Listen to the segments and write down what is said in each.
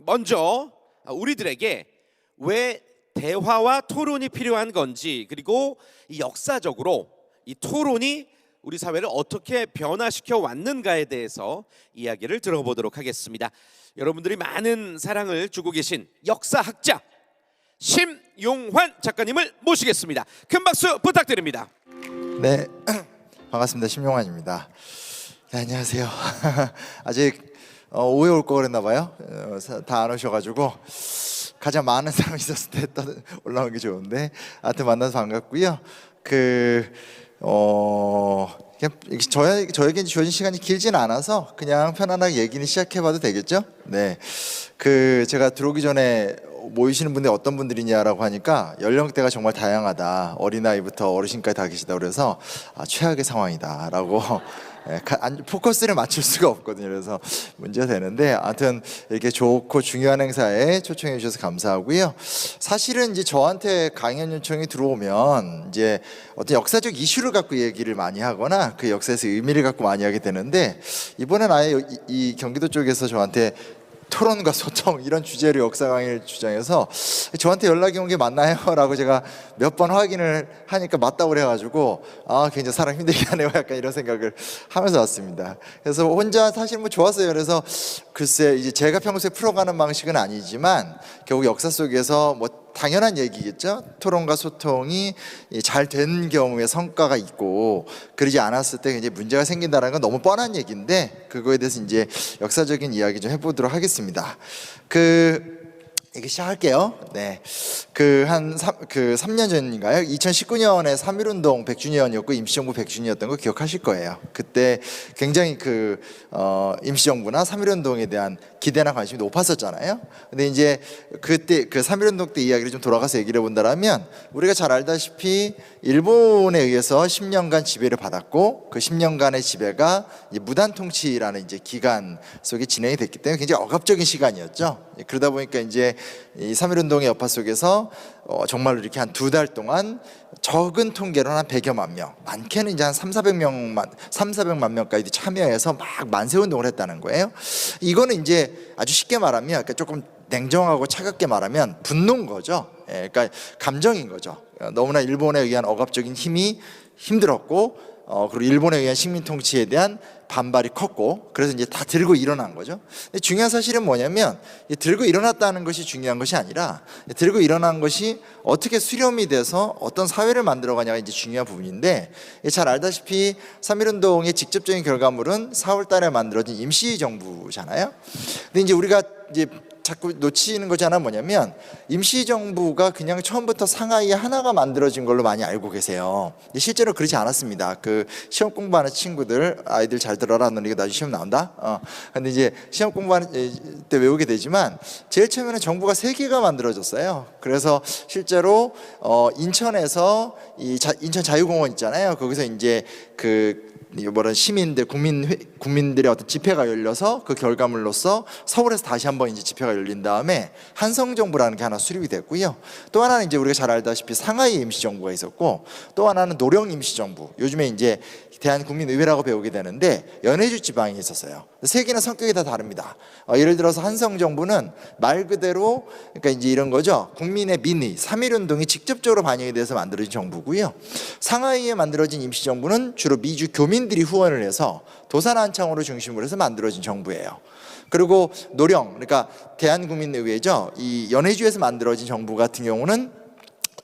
먼저 우리들에게 왜 대화와 토론이 필요한 건지, 그리고 이 역사적으로 이 토론이 우리 사회를 어떻게 변화시켜 왔는가에 대해서 이야기를 들어보도록 하겠습니다. 여러분들이 많은 사랑을 주고 계신 역사학자 심용환 작가님을 모시겠습니다. 큰 박수 부탁드립니다. 네, 반갑습니다. 심용환입니다. 네, 안녕하세요. 아직 오해 올 거 그랬나 봐요. 다 안 오셔가지고 가장 많은 사람이 있었을 때 올라온 게 좋은데, 하여튼 만나서 반갑고요. 저에게 주어진 시간이 길지는 않아서 그냥 편안하게 얘기는 시작해봐도 되겠죠? 네, 제가 들어오기 전에 모이시는 분들이 어떤 분들이냐라고 하니까 연령대가 정말 다양하다, 어린아이부터 어르신까지 다 계시다 그래서 최악의 상황이다라고 포커스를 맞출 수가 없거든요. 그래서 문제가 되는데, 아무튼 이렇게 좋고 중요한 행사에 초청해 주셔서 감사하고요. 사실은 이제 저한테 강연 요청이 들어오면 이제 어떤 역사적 이슈를 갖고 얘기를 많이 하거나 그 역사에서 의미를 갖고 많이 하게 되는데, 이번엔 아예 이 경기도 쪽에서 저한테 토론과 소통 이런 주제로 역사 강의를 주장해서 저한테 연락이 온 게 맞나요? 라고 제가 몇 번 확인을 하니까 맞다고 그래가지고 굉장히 사람 힘들게 하네요, 약간 이런 생각을 하면서 왔습니다. 그래서 혼자 사실 뭐 좋았어요. 그래서 글쎄, 이제 제가 평소에 풀어가는 방식은 아니지만 결국 역사 속에서 뭐 당연한 얘기겠죠. 토론과 소통이 잘 된 경우에 성과가 있고, 그러지 않았을 때 이제 문제가 생긴다는 건 너무 뻔한 얘기인데, 그거에 대해서 이제 역사적인 이야기 좀 해보도록 하겠습니다. 이렇게 시작할게요. 네, 3년 전인가요? 2019년에 3.1운동 100주년이었고 임시정부 100주년이었던 거 기억하실 거예요. 그때 굉장히 임시정부나 3.1운동에 대한 기대나 관심이 높았었잖아요. 근데 이제 그때 3.1운동 때 이야기를 좀 돌아가서 얘기를 해본다면, 우리가 잘 알다시피 일본에 의해서 10년간 지배를 받았고, 그 10년간의 지배가 이제 무단통치라는 이제 기간 속에 진행이 됐기 때문에 굉장히 억압적인 시간이었죠. 그러다 보니까 이제 이 3.1운동의 여파 속에서 정말로 이렇게 한 2달 동안 적은 통계로 한 100여만 명, 많게는 이제 한 400만 명까지 참여해서 막 만세운동을 했다는 거예요. 이거는 이제 아주 쉽게 말하면, 그러니까 조금 냉정하고 차갑게 말하면 분노인 거죠. 그러니까 감정인 거죠. 너무나 일본에 의한 억압적인 힘이 힘들었고, 그리고 일본에 의한 식민 통치에 대한 반발이 컸고, 그래서 이제 다 들고 일어난 거죠. 근데 중요한 사실은 뭐냐면, 들고 일어났다는 것이 중요한 것이 아니라, 들고 일어난 것이 어떻게 수렴이 돼서 어떤 사회를 만들어가냐가 이제 중요한 부분인데, 잘 알다시피 3.1운동의 직접적인 결과물은 4월 달에 만들어진 임시정부잖아요. 근데 이제 우리가 이제 자꾸 놓치는 거잖아. 뭐냐면, 임시정부가 그냥 처음부터 상하이 하나가 만들어진 걸로 많이 알고 계세요. 실제로 그렇지 않았습니다. 시험 공부하는 친구들, 아이들 잘 들어라, 너 이거 나중에 시험 나온다. 근데 이제 시험 공부하는 때 외우게 되지만, 제일 처음에는 정부가 3개가 만들어졌어요. 그래서 실제로 인천에서 인천 자유공원 있잖아요. 거기서 이제 시민들, 국민들의 어떤 집회가 열려서 그 결과물로서 서울에서 다시 한번 이제 집회가 열린 다음에 한성정부라는 게 하나 수립이 됐고요. 또 하나는 이제 우리가 잘 알다시피 상하이 임시정부가 있었고, 또 하나는 노령 임시정부, 요즘에 이제 대한국민의회라고 배우게 되는데 연해주 지방에 있었어요. 3개는 성격이 다 다릅니다. 예를 들어서 한성정부는 말 그대로, 그러니까 이제 이런 거죠. 국민의 민의, 3.1운동이 직접적으로 반영이 돼서 만들어진 정부고요. 상하이에 만들어진 임시정부는 주로 미주 교민들이 후원을 해서 도산안창호를 중심으로 해서 만들어진 정부예요. 그리고 노령, 그러니까 대한국민의회죠. 이 연해주에서 만들어진 정부 같은 경우는,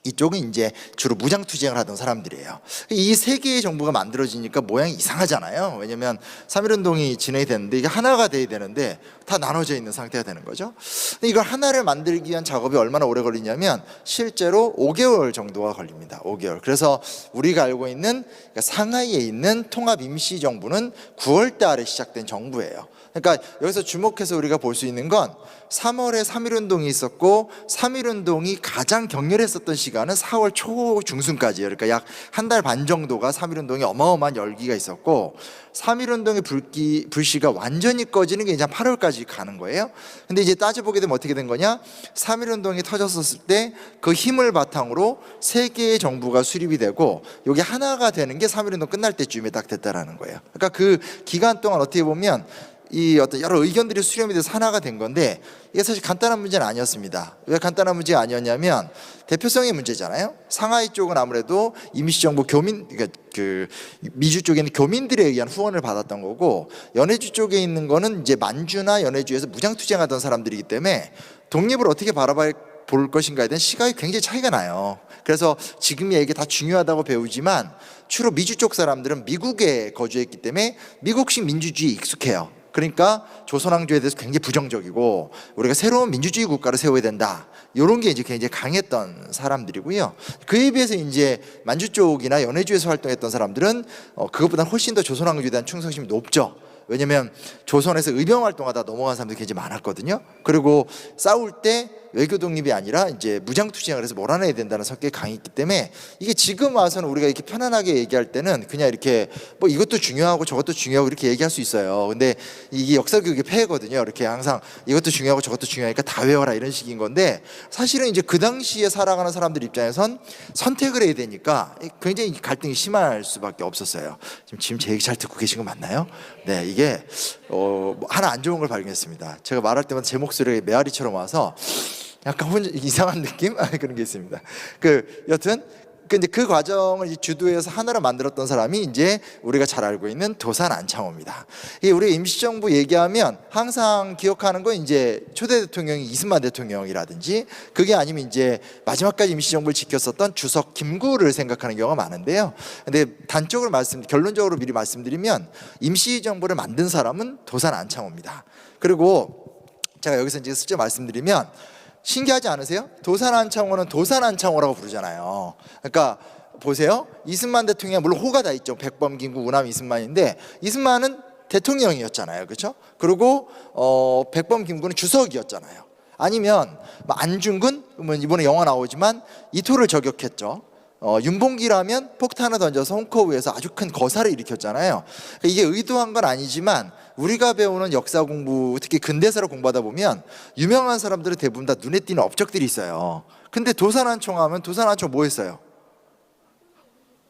이쪽은 이제 주로 무장투쟁을 하던 사람들이에요. 이 3개의 정부가 만들어지니까 모양이 이상하잖아요. 왜냐면 3.1운동이 진행이 됐는데 이게 하나가 돼야 되는데 다 나눠져 있는 상태가 되는 거죠. 근데 이걸 하나를 만들기 위한 작업이 얼마나 오래 걸리냐면 실제로 5개월 정도가 걸립니다. 5개월. 그래서 우리가 알고 있는, 그러니까 상하이에 있는 통합임시정부는 9월 달에 시작된 정부예요. 그러니까 여기서 주목해서 우리가 볼 수 있는 건, 3월에 3.1운동이 있었고 3.1운동이 가장 격렬했었던 시간은 4월 초 중순까지예요. 그러니까 약 한 달 반 정도가 3.1운동이 어마어마한 열기가 있었고, 3.1운동의 불씨가 완전히 꺼지는 게 이제 8월까지 가는 거예요. 근데 이제 따져보게 되면 어떻게 된 거냐, 3.1운동이 터졌었을 때 그 힘을 바탕으로 3개의 정부가 수립이 되고, 이게 하나가 되는 게 3.1운동 끝날 때쯤에 딱 됐다라는 거예요. 그러니까 그 기간 동안 어떻게 보면 이 어떤 여러 의견들이 수렴이 돼서 하나가 된 건데 이게 사실 간단한 문제는 아니었습니다. 왜 간단한 문제가 아니었냐면 대표성의 문제잖아요. 상하이 쪽은 아무래도 임시정부 교민, 그러니까 그 미주 쪽에 있는 교민들에 의한 후원을 받았던 거고, 연해주 쪽에 있는 거는 이제 만주나 연해주에서 무장투쟁하던 사람들이기 때문에 독립을 어떻게 바라볼 것인가에 대한 시각이 굉장히 차이가 나요. 그래서 지금이야 이게 다 중요하다고 배우지만 주로 미주 쪽 사람들은 미국에 거주했기 때문에 미국식 민주주의에 익숙해요. 그러니까 조선왕조에 대해서 굉장히 부정적이고 우리가 새로운 민주주의 국가를 세워야 된다, 이런 게 이제 굉장히 강했던 사람들이고요. 그에 비해서 이제 만주 쪽이나 연해주에서 활동했던 사람들은 그것보다 훨씬 더 조선왕조에 대한 충성심이 높죠. 왜냐면 조선에서 의병 활동하다 넘어간 사람들이 굉장히 많았거든요. 그리고 싸울 때 외교 독립이 아니라 이제 무장투쟁을 해서 몰아내야 된다는 성격이 강했기 때문에 이게 지금 와서는 우리가 이렇게 편안하게 얘기할 때는 그냥 이렇게 뭐 이것도 중요하고 저것도 중요하고 이렇게 얘기할 수 있어요. 근데 이게 역사 교육의 폐해거든요. 이렇게 항상 이것도 중요하고 저것도 중요하니까 다 외워라 이런 식인 건데, 사실은 이제 그 당시에 살아가는 사람들 입장에선 선택을 해야 되니까 굉장히 갈등이 심할 수밖에 없었어요. 지금 제 얘기 잘 듣고 계신 거 맞나요? 네, 이게 하나 안 좋은 걸 발견했습니다. 제가 말할 때마다 제 목소리가 메아리처럼 와서 약간 혼자 이상한 느낌? 그런 게 있습니다. 여튼 근데 그 과정을 이제 주도해서 하나로 만들었던 사람이 이제 우리가 잘 알고 있는 도산 안창호입니다. 이 우리 임시정부 얘기하면 항상 기억하는 건 이제 초대 대통령이 이승만 대통령이라든지, 그게 아니면 이제 마지막까지 임시정부를 지켰었던 주석 김구를 생각하는 경우가 많은데요. 근데 결론적으로 미리 말씀드리면 임시정부를 만든 사람은 도산 안창호입니다. 그리고 제가 여기서 이제 슬쩍 말씀드리면 신기하지 않으세요? 도산 안창호는 도산 안창호라고 부르잖아요. 그러니까 보세요. 이승만 대통령 물론 호가 다 있죠. 백범, 김구, 우남, 이승만인데 이승만은 대통령이었잖아요, 그렇죠? 그리고 백범, 김구는 주석이었잖아요. 아니면 안중근, 이번에 영화 나오지만 이토를 저격했죠. 윤봉기라면 폭탄을 던져서 홍커우에서 아주 큰 거사를 일으켰잖아요. 그러니까 이게 의도한 건 아니지만 우리가 배우는 역사 공부, 특히 근대사를 공부하다 보면 유명한 사람들은 대부분 다 눈에 띄는 업적들이 있어요. 근데 도산안총 하면 도산안총 뭐 했어요?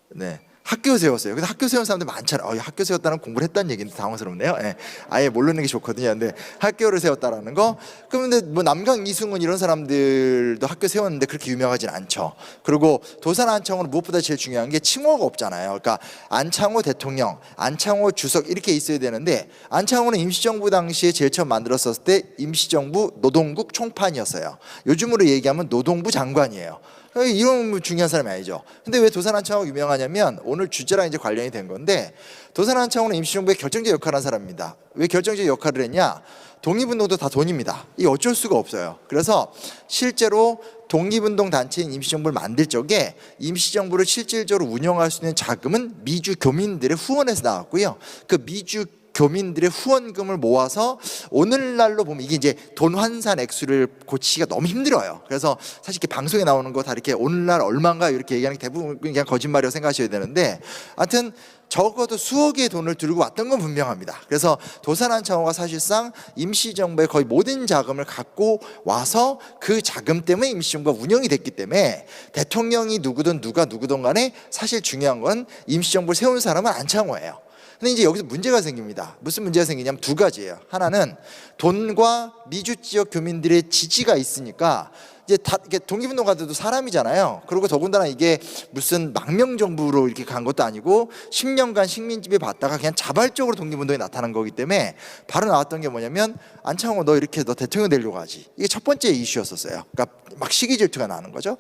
네, 학교 세웠어요. 그래서 학교 세운 사람들 많잖아요. 학교 세웠다는 공부를 했다는 얘기인데 당황스럽네요. 네, 아예 모르는 게 좋거든요. 근데 학교를 세웠다라는 거. 그런데 뭐 남강 이승훈 이런 사람들도 학교 세웠는데 그렇게 유명하진 않죠. 그리고 도산 안창호는 무엇보다 제일 중요한 게 칭호가 없잖아요. 그러니까 안창호 대통령, 안창호 주석 이렇게 있어야 되는데, 안창호는 임시정부 당시에 제일 처음 만들었을 때 임시정부 노동국 총판이었어요. 요즘으로 얘기하면 노동부 장관이에요. 이런 중요한 사람이 아니죠. 근데 왜 도산 안창호가 유명하냐면 오늘 주제랑 이제 관련이 된 건데, 도산 안창호는 임시정부의 결정적 역할을 한 사람입니다. 왜 결정적 역할을 했냐? 독립운동도 다 돈입니다. 이게 어쩔 수가 없어요. 그래서 실제로 독립운동 단체인 임시정부를 만들 적에 임시정부를 실질적으로 운영할 수 있는 자금은 미주 교민들의 후원에서 나왔고요. 그 미주 교민들의 후원금을 모아서 오늘날로 보면 이게 이제 돈 환산 액수를 고치기가 너무 힘들어요. 그래서 사실 이렇게 방송에 나오는 거 다 이렇게 오늘날 얼마인가 이렇게 얘기하는 게 대부분 그냥 거짓말이라고 생각하셔야 되는데, 하여튼 적어도 수억의 돈을 들고 왔던 건 분명합니다. 그래서 도산 안창호가 사실상 임시정부의 거의 모든 자금을 갖고 와서 그 자금 때문에 임시정부가 운영이 됐기 때문에 대통령이 누구든 누가 누구든 간에 사실 중요한 건 임시정부를 세운 사람은 안창호예요. 근데 이제 여기서 문제가 생깁니다. 무슨 문제가 생기냐면 두 가지예요. 하나는 돈과 미주 지역 교민들의 지지가 있으니까 이제 다 이게 독립운동가들도 사람이잖아요. 그리고 더군다나 이게 무슨 망명 정부로 이렇게 간 것도 아니고 10년간 식민지배 받다가 그냥 자발적으로 독립운동이 나타난 거기 때문에 바로 나왔던 게 뭐냐면, 안창호 너 대통령 되려고 하지. 이게 첫 번째 이슈였었어요. 그러니까 막 시기 질투가 나는 거죠.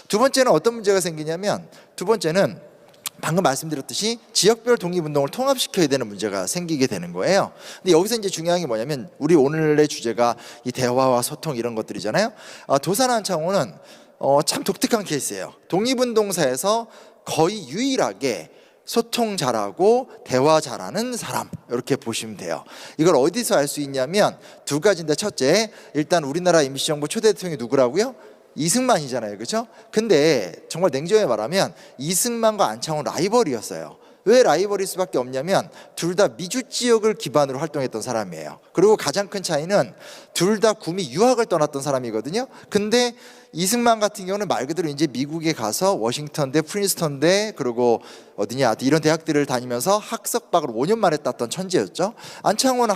두 번째는 어떤 문제가 생기냐면, 두 번째는 방금 말씀드렸듯이 지역별 독립운동을 통합시켜야 되는 문제가 생기게 되는 거예요. 근데 여기서 이제 중요한 게 뭐냐면, 우리 오늘의 주제가 이 대화와 소통 이런 것들이잖아요. 도산 안창호는 참 독특한 케이스예요. 독립운동사에서 거의 유일하게 소통 잘하고 대화 잘하는 사람, 이렇게 보시면 돼요. 이걸 어디서 알 수 있냐면 두 가지인데, 첫째, 일단 우리나라 임시정부 초대 대통령이 누구라고요? 이승만이잖아요, 그렇죠? 근데 정말 냉정히 말하면 이승만과 안창호는 라이벌이었어요. 왜 라이벌일 수밖에 없냐면 둘 다 미주 지역을 기반으로 활동했던 사람이에요. 그리고 가장 큰 차이는 둘 다 구미 유학을 떠났던 사람이거든요. 근데 이승만 같은 경우는 말 그대로 이제 미국에 가서 워싱턴대, 프린스턴대, 그리고 어디냐 하여튼 이런 대학들을 다니면서 학석박을 5년 만에 땄던 천재였죠. 안창호는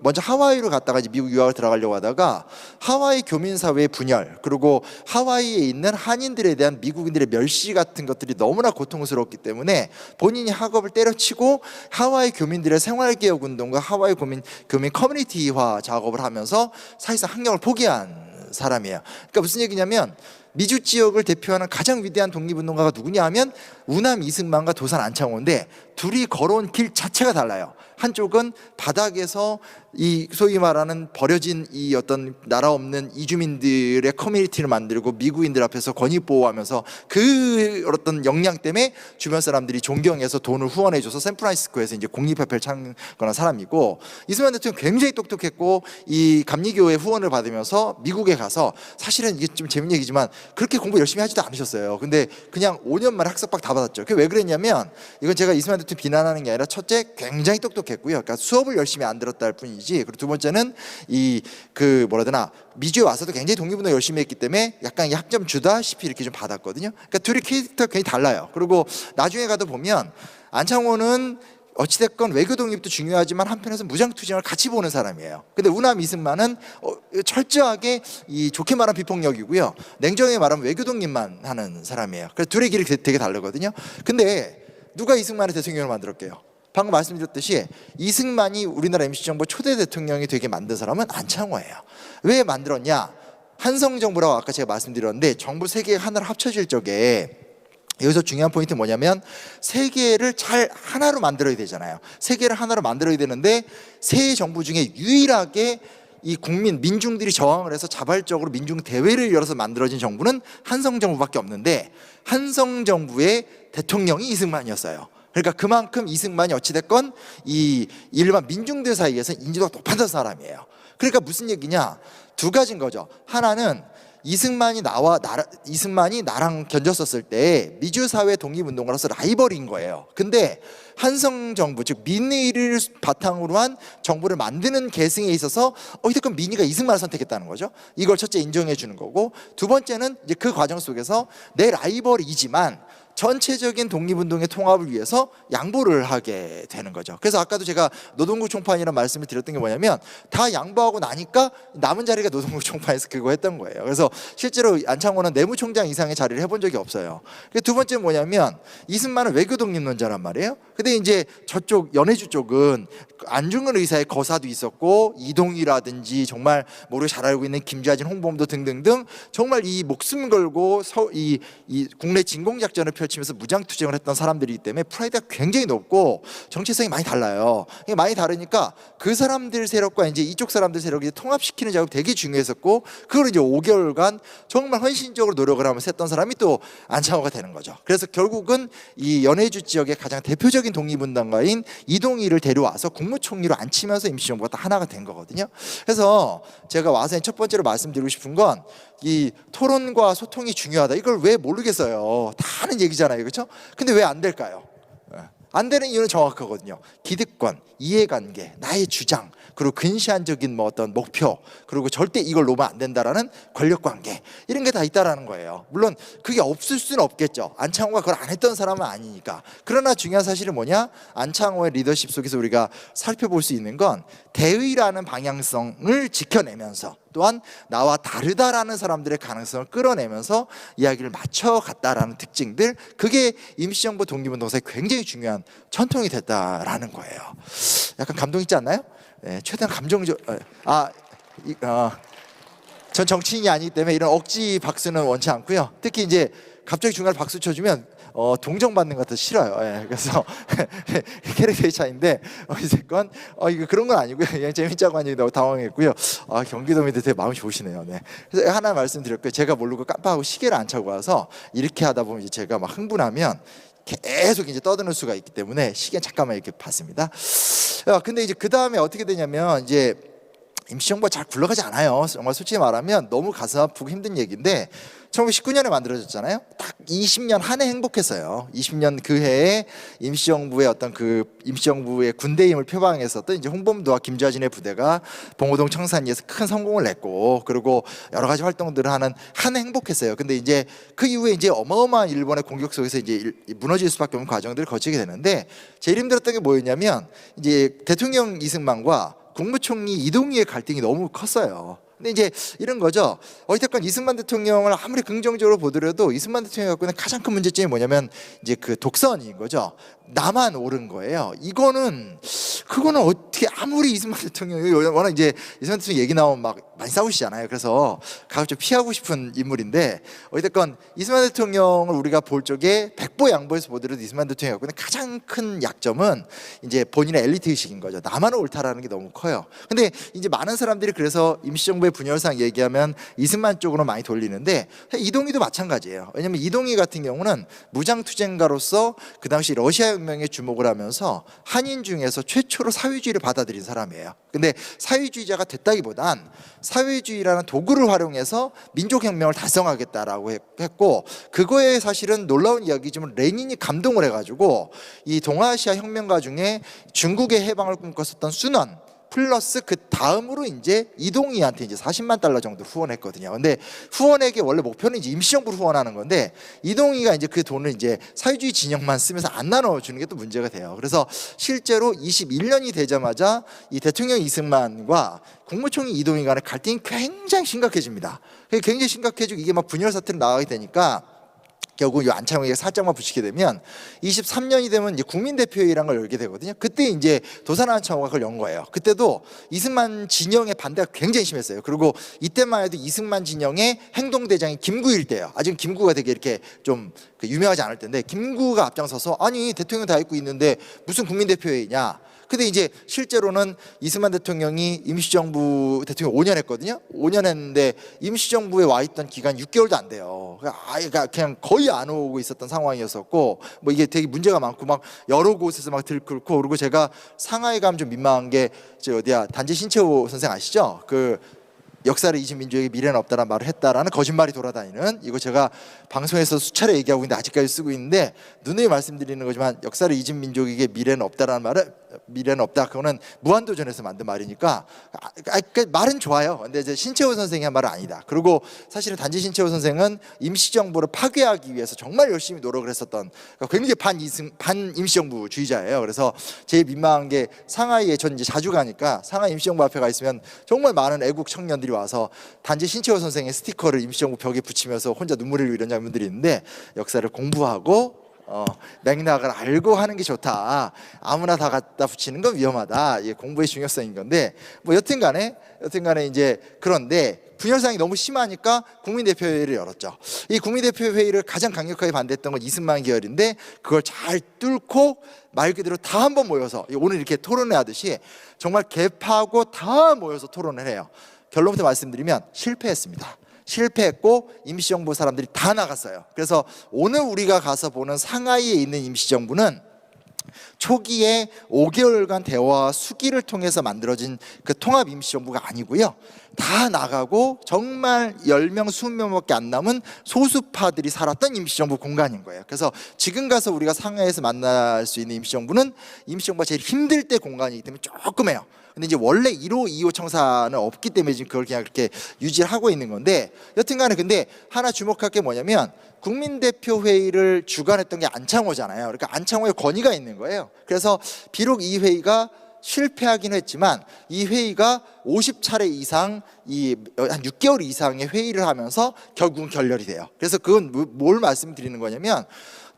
먼저 하와이로 갔다가 이제 미국 유학을 들어가려고 하다가 하와이 교민사회의 분열, 그리고 하와이에 있는 한인들에 대한 미국인들의 멸시 같은 것들이 너무나 고통스럽기 때문에 본인이 학업을 때려치고 하와이 교민들의 생활개혁 운동과 하와이 교민 커뮤니티화 작업을 하면서 사실상 학력을 포기한 사람이에요. 그러니까 무슨 얘기냐면 미주 지역을 대표하는 가장 위대한 독립운동가가 누구냐 하면 우남 이승만과 도산 안창호인데 둘이 걸어온 길 자체가 달라요. 한쪽은 바닥에서 이 소위 말하는 버려진 이 어떤 나라 없는 이주민들의 커뮤니티를 만들고 미국인들 앞에서 권익 보호하면서 그 어떤 역량 때문에 주변 사람들이 존경해서 돈을 후원해줘서 샌프란시스코에서 이제 공립협회를 창건한 사람이고, 이승만 대통령 굉장히 똑똑했고 이 감리교회 후원을 받으면서 미국에 가서, 사실은 이게 좀 재밌는 얘기지만 그렇게 공부 열심히 하지도 않으셨어요. 근데 그냥 5년 만에 학석박 다 받았죠. 그게 왜 그랬냐면, 이건 제가 이승만 대통령 비난하는 게 아니라 첫째 굉장히 똑똑했고요. 그러니까 수업을 열심히 안 들었다 할 뿐이지. 그리고 두 번째는 뭐라 해야 되나, 미주에 와서도 굉장히 독립운동 열심히 했기 때문에 약간 학점 주다시피 이렇게 좀 받았거든요. 그러니까 둘이 캐릭터가 굉장히 달라요. 그리고 나중에 가도 보면 안창호는 어찌됐건 외교 독립도 중요하지만 한편에서 무장투쟁을 같이 보는 사람이에요. 근데 우남 이승만은 철저하게 이 좋게 말하면 비폭력이고요, 냉정하게 말하면 외교 독립만 하는 사람이에요. 그래서 둘의 길이 되게 다르거든요. 근데 누가 이승만을 대통령으로 만들었게요? 방금 말씀드렸듯이 이승만이 우리나라 임시정부 초대 대통령이 되게 만든 사람은 안창호예요. 왜 만들었냐? 한성정부라고 아까 제가 말씀드렸는데, 정부 세 개가 하나로 합쳐질 적에 여기서 중요한 포인트는 뭐냐면, 세 개를 잘 하나로 만들어야 되잖아요. 세 개를 하나로 만들어야 되는데 세 정부 중에 유일하게 이 민중들이 저항을 해서 자발적으로 민중 대회를 열어서 만들어진 정부는 한성정부밖에 없는데, 한성정부의 대통령이 이승만이었어요. 그러니까 그만큼 이승만이 어찌됐건 이 일반 민중들 사이에서 인지도가 높았던 사람이에요. 그러니까 무슨 얘기냐, 두 가지인 거죠. 하나는 이승만이 나랑 견졌었을 때 미주 사회 독립운동가로서 라이벌인 거예요. 근데 한성정부, 즉 민의를 바탕으로 한 정부를 만드는 계승에 있어서 어쨌든 민의가 이승만을 선택했다는 거죠. 이걸 첫째 인정해 주는 거고, 두 번째는 이제 그 과정 속에서 내 라이벌이지만 전체적인 독립운동의 통합을 위해서 양보를 하게 되는 거죠. 그래서 아까도 제가 노동국 총판이라는 말씀을 드렸던 게 뭐냐면, 다 양보하고 나니까 남은 자리가 노동국 총판에서 그거 했던 거예요. 그래서 실제로 안창호는 내무총장 이상의 자리를 해본 적이 없어요. 두 번째는 뭐냐면, 이승만은 외교 독립론자란 말이에요. 근데 이제 저쪽 연해주 쪽은 안중근 의사의 거사도 있었고, 이동희라든지 정말 우리가 잘 알고 있는 김좌진, 홍범도 등등등 정말 이 목숨 걸고 이 국내 진공작전을 펼치면서 무장투쟁을 했던 사람들이기 때문에 프라이드가 굉장히 높고 정체성이 많이 달라요. 많이 다르니까 그 사람들 세력과 이제 이쪽 사람들 세력을 이제 통합시키는 작업이 되게 중요했었고, 그걸 이제 5개월간 정말 헌신적으로 노력을 하면서 했던 사람이 또 안창호가 되는 거죠. 그래서 결국은 이 연해주 지역의 가장 대표적인 독립운동가인 이동희를 데려와서 국무총리로 앉히면서 임시정부가 딱 하나가 된 거거든요. 그래서 제가 와서 첫 번째로 말씀드리고 싶은 건, 이 토론과 소통이 중요하다, 이걸 왜 모르겠어요. 다 하는 얘기잖아요, 그렇죠? 근데 왜 안 될까요? 안 되는 이유는 정확하거든요. 기득권, 이해관계, 나의 주장, 그리고 근시안적인 어떤 목표, 그리고 절대 이걸 놓으면 안 된다라는 권력관계, 이런 게 다 있다라는 거예요. 물론 그게 없을 수는 없겠죠. 안창호가 그걸 안 했던 사람은 아니니까. 그러나 중요한 사실은 뭐냐? 안창호의 리더십 속에서 우리가 살펴볼 수 있는 건, 대의라는 방향성을 지켜내면서 또한 나와 다르다라는 사람들의 가능성을 끌어내면서 이야기를 맞춰갔다라는 특징들, 그게 임시정부 독립운동사에 굉장히 중요한 전통이 됐다라는 거예요. 약간 감동 있지 않나요? 네, 최대한 감정적. 전 정치인이 아니기 때문에 이런 억지 박수는 원치 않고요. 특히 이제 갑자기 중간에 박수 쳐주면 동정받는 것 같아서 싫어요. 예, 그래서 캐릭터의 차이인데 어쨌건 이거 그런 건 아니고요. 그냥 재밌자고 하니 너무 당황했고요. 경기도민들 되게 마음이 좋으시네요. 네. 그래서 하나 말씀드렸고요. 제가 모르고 깜빡하고 시계를 안 차고 와서 이렇게 하다 보면 이제 제가 막 흥분하면 계속 이제 떠드는 수가 있기 때문에 시계 잠깐만 이렇게 봤습니다. 근데 이제 그 다음에 어떻게 되냐면, 이제 임시정부가 잘 굴러가지 않아요. 정말 솔직히 말하면 너무 가슴 아프고 힘든 얘기인데 1919년에 만들어졌잖아요. 딱 20년 한 해 행복했어요. 20년 그 해에 임시정부의 어떤 그 임시정부의 군대임을 표방했었던 이제 홍범도와 김좌진의 부대가 봉오동 청산리에서 큰 성공을 냈고, 그리고 여러 가지 활동들을 하는 한 해 행복했어요. 근데 이제 그 이후에 이제 어마어마한 일본의 공격 속에서 이제 무너질 수밖에 없는 과정들을 거치게 되는데, 제일 힘들었던 게 뭐였냐면 이제 대통령 이승만과 국무총리 이동희의 갈등이 너무 컸어요. 근데 이제 이런 거죠. 어쨌든 이승만 대통령을 아무리 긍정적으로 보더라도 이승만 대통령이 갖고 있는 가장 큰 문제점이 뭐냐면 이제 그 독선인 거죠. 나만 옳은 거예요. 그거는 어떻게 아무리 이승만 대통령이 워낙 이제 이승만 대통령 얘기 나오면 막 많이 싸우시잖아요. 그래서 가급적 좀 피하고 싶은 인물인데, 어쨌든 이승만 대통령을 우리가 볼 적에 백보 양보해서 보더라도 이승만 대통령이 갖고 있는 가장 큰 약점은 이제 본인의 엘리트 의식인 거죠. 나만 옳다라는 게 너무 커요. 근데 이제 많은 사람들이 그래서 임시정부의 분열상 얘기하면 이승만 쪽으로 많이 돌리는데, 이동희도 마찬가지예요. 왜냐하면 이동희 같은 경우는 무장투쟁가로서 그 당시 러시아 혁명에 주목을 하면서 한인 중에서 최초로 사회주의를 받아들인 사람이에요. 근데 사회주의자가 됐다기보단 사회주의라는 도구를 활용해서 민족혁명을 달성하겠다라고 했고, 그거에 사실은 놀라운 이야기지만 레닌이 감동을 해가지고 이 동아시아 혁명가 중에 중국의 해방을 꿈꿨었던 순원 플러스 그 다음으로 이제 이동희한테 이제 40만 달러 정도 후원했거든요. 근데 후원액의 원래 목표는 이제 임시정부를 후원하는 건데, 이동희가 이제 그 돈을 이제 사회주의 진영만 쓰면서 안 나눠주는 게 또 문제가 돼요. 그래서 실제로 21년이 되자마자 이 대통령 이승만과 국무총리 이동희 간의 갈등이 굉장히 심각해집니다. 굉장히 심각해지고 이게 막 분열 사태로 나가게 되니까 결국 이 안창호에게 살짝만 붙이게 되면 23년이 되면 이제 국민대표회의라는 걸 열게 되거든요. 그때 이제 도산 안창호가 그걸 연 거예요. 그때도 이승만 진영의 반대가 굉장히 심했어요. 그리고 이때만 해도 이승만 진영의 행동대장이 김구일 때예요. 아직 김구가 되게 이렇게 좀 유명하지 않을 때인데, 김구가 앞장서서 아니 대통령 다 입고 있는데 무슨 국민대표회의냐. 근데 이제 실제로는 이승만 대통령이 임시정부 대통령 5년 했거든요. 5년 했는데 임시정부에 와 있던 기간 6개월도 안 돼요. 그러니까 그냥 거의 안 오고 있었던 상황이었었고, 뭐 이게 되게 문제가 많고 막 여러 곳에서 막 들끓고, 그리고 제가 상하이 가면 좀 민망한 게 저 어디야 단지 신채호 선생 아시죠? 그 역사를 잊은 민족에게 미래는 없다라는 말을 했다라는 거짓말이 돌아다니는, 이거 제가 방송에서 수차례 얘기하고 있는데 아직까지 쓰고 있는데, 누누이 말씀드리는 거지만 역사를 잊은 민족에게 미래는 없다라는 말을, 미래는 없다, 그거는 무한도전에서 만든 말이니까 그 말은 좋아요. 근데 이제 신채호 선생이 한 말은 아니다. 그리고 사실은 단지 신채호 선생은 임시정부를 파괴하기 위해서 정말 열심히 노력을 했었던 굉장히 반 임시정부주의자예요. 그래서 제일 민망한 게 상하이에 전 이제 자주 가니까 상하이 임시정부 앞에 가 있으면 정말 많은 애국 청년들이 와서 단지 신채호 선생의 스티커를 임시정부 벽에 붙이면서 혼자 눈물을 흘리는 이런 장면들이 있는데, 역사를 공부하고 맥락을 알고 하는 게 좋다. 아무나 다 갖다 붙이는 건 위험하다. 이게 공부의 중요성인 건데, 뭐 여튼간에 이제 그런데 분열상이 너무 심하니까 국민대표회의를 열었죠. 이 국민대표회의를 가장 강력하게 반대했던 건 이승만 계열인데, 그걸 잘 뚫고 말 그대로 다 한번 모여서 오늘 이렇게 토론회 하듯이 정말 개파하고 다 모여서 토론을 해요. 결론부터 말씀드리면 실패했습니다. 실패했고 임시정부 사람들이 다 나갔어요. 그래서 오늘 우리가 가서 보는 상하이에 있는 임시정부는 초기에 5개월간 대화와 수기를 통해서 만들어진 그 통합 임시정부가 아니고요. 다 나가고 정말 10명, 20명밖에 안 남은 소수파들이 살았던 임시정부 공간인 거예요. 그래서 지금 가서 우리가 상하이에서 만날 수 있는 임시정부는 임시정부가 제일 힘들 때 공간이기 때문에 조금해요. 근데 이제 원래 1호, 2호 청사는 없기 때문에 지금 그걸 그냥 그렇게 유지하고 있는 건데, 여튼간에 근데 하나 주목할 게 뭐냐면 국민대표 회의를 주관했던 게 안창호잖아요. 그러니까 안창호의 권위가 있는 거예요. 그래서 비록 이 회의가 실패하긴 했지만 이 회의가 50차례 이상 한 6개월 이상의 회의를 하면서 결국은 결렬이 돼요. 그래서 그건 뭘 말씀드리는 거냐면,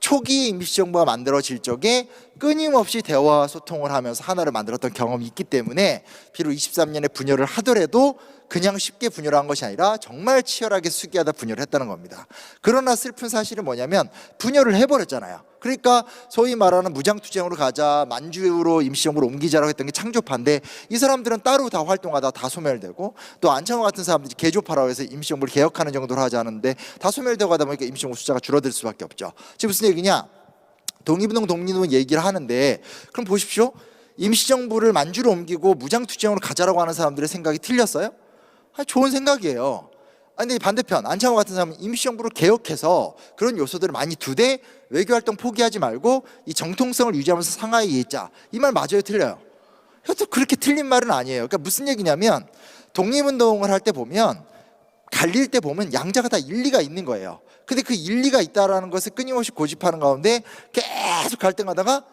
초기 임시정부가 만들어질 적에 끊임없이 대화와 소통을 하면서 하나를 만들었던 경험이 있기 때문에 비록 23년에 분열을 하더라도 그냥 쉽게 분열한 것이 아니라 정말 치열하게 수기하다 분열을 했다는 겁니다. 그러나 슬픈 사실은 뭐냐면 분열을 해버렸잖아요. 그러니까 소위 말하는 무장투쟁으로 가자, 만주로 임시정부로 옮기자라고 했던 게 창조파인데, 이 사람들은 따로 다 활동하다 다 소멸되고, 또 안창호 같은 사람들이 개조파라고 해서 임시정부를 개혁하는 정도로 하지 않은데 다 소멸되고 하다 보니까 임시정부 숫자가 줄어들 수밖에 없죠. 지금 무슨 얘기냐? 독립운동 얘기를 하는데, 그럼 보십시오. 임시정부를 만주로 옮기고 무장투쟁으로 가자라고 하는 사람들의 생각이 틀렸어요? 좋은 생각이에요. 근데 반대편 안창호 같은 사람은 임시정부를 개혁해서 그런 요소들을 많이 두되 외교활동 포기하지 말고 이 정통성을 유지하면서 상하이 있자. 이 말 맞아요, 틀려요? 또 그렇게 틀린 말은 아니에요. 그러니까 무슨 얘기냐면 독립운동을 할 때 보면 갈릴 때 보면 양자가 다 일리가 있는 거예요. 근데 그 일리가 있다라는 것을 끊임없이 고집하는 가운데 계속 갈등하다가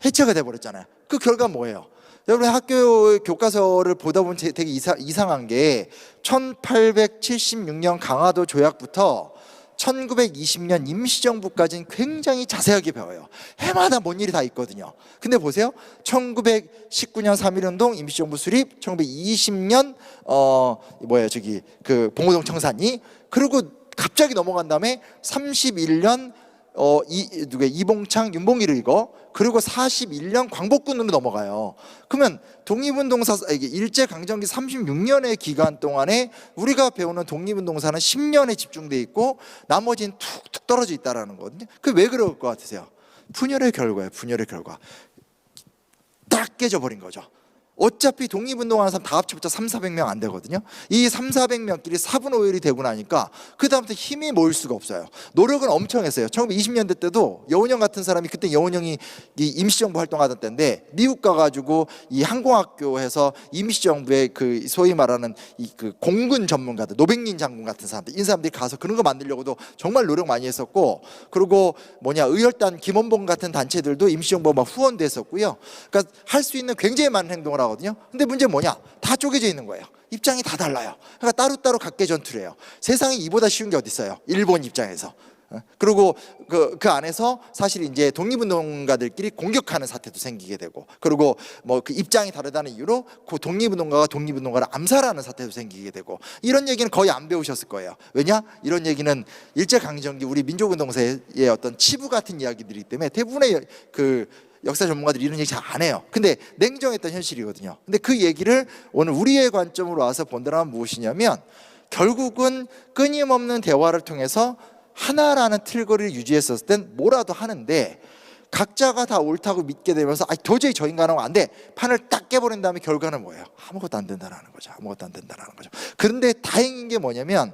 해체가 돼버렸잖아요. 그 결과 뭐예요? 여러분 학교 교과서를 보다 보면 되게 이상한 게 1876년 강화도 조약부터 1920년 임시정부까지는 굉장히 자세하게 배워요. 해마다 뭔 일이 다 있거든요. 근데 보세요. 1919년 3.1운동 임시정부 수립, 1920년 그 봉오동 청산이, 그리고 갑자기 넘어간 다음에 31년 이봉창, 윤봉길 이거, 그리고 41년 광복군으로 넘어가요. 그러면 독립운동사 이게 일제강점기 36년의 기간 동안에 우리가 배우는 독립운동사는 10년에 집중돼 있고 나머지는 툭툭 떨어져 있다라는 거거든요. 그게 왜 그럴 것 같으세요? 분열의 결과예요. 분열의 결과. 딱 깨져버린 거죠. 어차피 독립운동하는 사람 다 합쳐봤자 300~400명 안 되거든요. 이 300~400명끼리 4분 5일이 되고 나니까 그 다음부터 힘이 모일 수가 없어요. 노력은 엄청 했어요. 1920년대 때도 여운형 같은 사람이, 그때 여운형이 이 임시정부 활동하던 때인데 미국 가가지고 이 항공학교에서 임시정부의 그 소위 말하는 이 그 공군 전문가들, 노백린 장군 같은 사람들, 이 사람들이 가서 그런 거 만들려고도 정말 노력 많이 했었고, 그리고 의열단 김원봉 같은 단체들도 임시정부 막 후원도 했었고요. 그러니까 할 수 있는 굉장히 많은 행동을 하거든요. 근데 문제는 뭐냐? 다 쪼개져 있는 거예요. 입장이 다 달라요. 그러니까 따로따로 각계 전투를 해요. 세상에 이보다 쉬운 게 어디 있어요? 일본 입장에서. 그리고 그 안에서 사실 이제 독립운동가들끼리 공격하는 사태도 생기게 되고, 그리고 뭐 그 입장이 다르다는 이유로 그 독립운동가가 독립운동가를 암살하는 사태도 생기게 되고, 이런 얘기는 거의 안 배우셨을 거예요. 왜냐? 이런 얘기는 일제강점기 우리 민족운동사의 어떤 치부 같은 이야기들이기 때문에 대부분의 그 역사 전문가들이 이런 얘기 잘 안 해요. 근데 냉정했던 현실이거든요. 근데 그 얘기를 오늘 우리의 관점으로 와서 본다면 무엇이냐면, 결국은 끊임없는 대화를 통해서 하나라는 틀거리를 유지했었을 땐 뭐라도 하는데, 각자가 다 옳다고 믿게 되면서 도저히 저 인간하고 안 돼, 판을 딱 깨버린 다음에 결과는 뭐예요? 아무것도 안 된다는 거죠. 아무것도 안 된다는 거죠. 그런데 다행인 게 뭐냐면,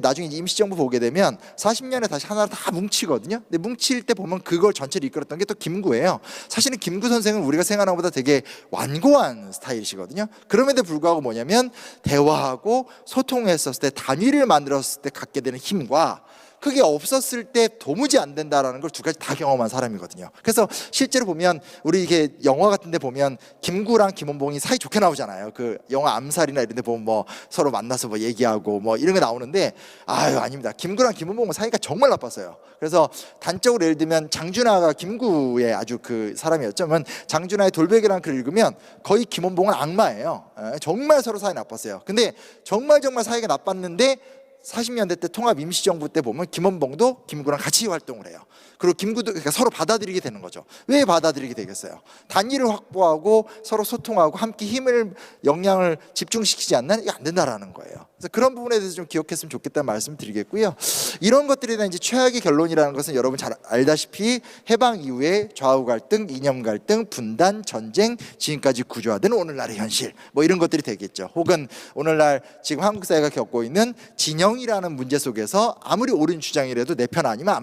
나중에 임시정부 보게 되면 40년에 다시 하나로 다 뭉치거든요. 근데 뭉칠 때 보면 그걸 전체를 이끌었던 게 또 김구예요. 사실은 김구 선생은 우리가 생각하는 것보다 되게 완고한 스타일이시거든요. 그럼에도 불구하고 뭐냐면, 대화하고 소통했었을 때, 단위를 만들었을 때 갖게 되는 힘과 그게 없었을 때 도무지 안 된다라는 걸 두 가지 다 경험한 사람이거든요. 그래서 실제로 보면 우리 이게 영화 같은 데 보면 김구랑 김원봉이 사이 좋게 나오잖아요. 그 영화 암살이나 이런 데 보면 뭐 서로 만나서 뭐 얘기하고 뭐 이런 거 나오는데, 아닙니다. 김구랑 김원봉은 사이가 정말 나빴어요. 그래서 단적으로 예를 들면 장준하가 김구의 아주 그 사람이었죠. 장준하의 돌베개라는 글을 읽으면 거의 김원봉은 악마예요. 정말 서로 사이 나빴어요. 근데 정말 사이가 나빴는데 40년대 때 통합 임시정부 때 보면 김원봉도 김구랑 같이 활동을 해요. 그리고 김구도 그러니까 서로 받아들이게 되는 거죠. 왜 받아들이게 되겠어요? 단위를 확보하고 서로 소통하고 함께 힘을, 역량을 집중시키지 않는, 이게 안 된다라는 거예요. 그래서 그런 부분에 대해서 좀 기억했으면 좋겠다는 말씀 드리겠고요. 이런 것들에 대한 이제 최악의 결론이라는 것은 여러분 잘 알다시피 해방 이후에 좌우 갈등, 이념 갈등, 분단, 전쟁, 지금까지 구조화된 오늘날의 현실, 뭐 이런 것들이 되겠죠. 혹은 오늘날 지금 한국 사회가 겪고 있는 진영이라는 문제 속에서 아무리 옳은 주장이라도 내 편 아니면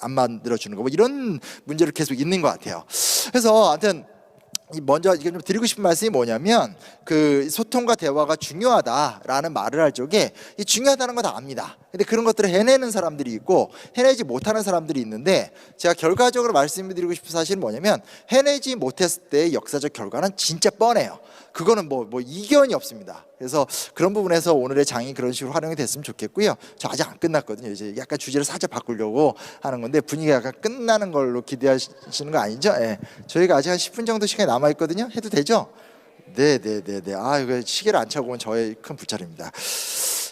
안 만들어주는 거, 뭐 이런 문제를 계속 있는 것 같아요. 그래서 하여튼 먼저 이게 좀 드리고 싶은 말씀이 뭐냐면, 그 소통과 대화가 중요하다라는 말을 할 적에 이 중요하다는 거 다 압니다. 근데 그런 것들을 해내는 사람들이 있고 해내지 못하는 사람들이 있는데, 제가 결과적으로 말씀드리고 싶은 사실은 뭐냐면, 해내지 못했을 때의 역사적 결과는 진짜 뻔해요. 그거는 뭐 이견이 없습니다. 그래서 그런 부분에서 오늘의 장이 그런 식으로 활용이 됐으면 좋겠고요. 저 아직 안 끝났거든요. 이제 약간 주제를 살짝 바꾸려고 하는 건데, 분위기가 약간 끝나는 걸로 기대하시는 거 아니죠? 예. 저희가 아직 한 10분 정도 시간이 남아 있거든요. 해도 되죠? 네. 이거 시계를 안 차고 온 저의 큰 불찰입니다.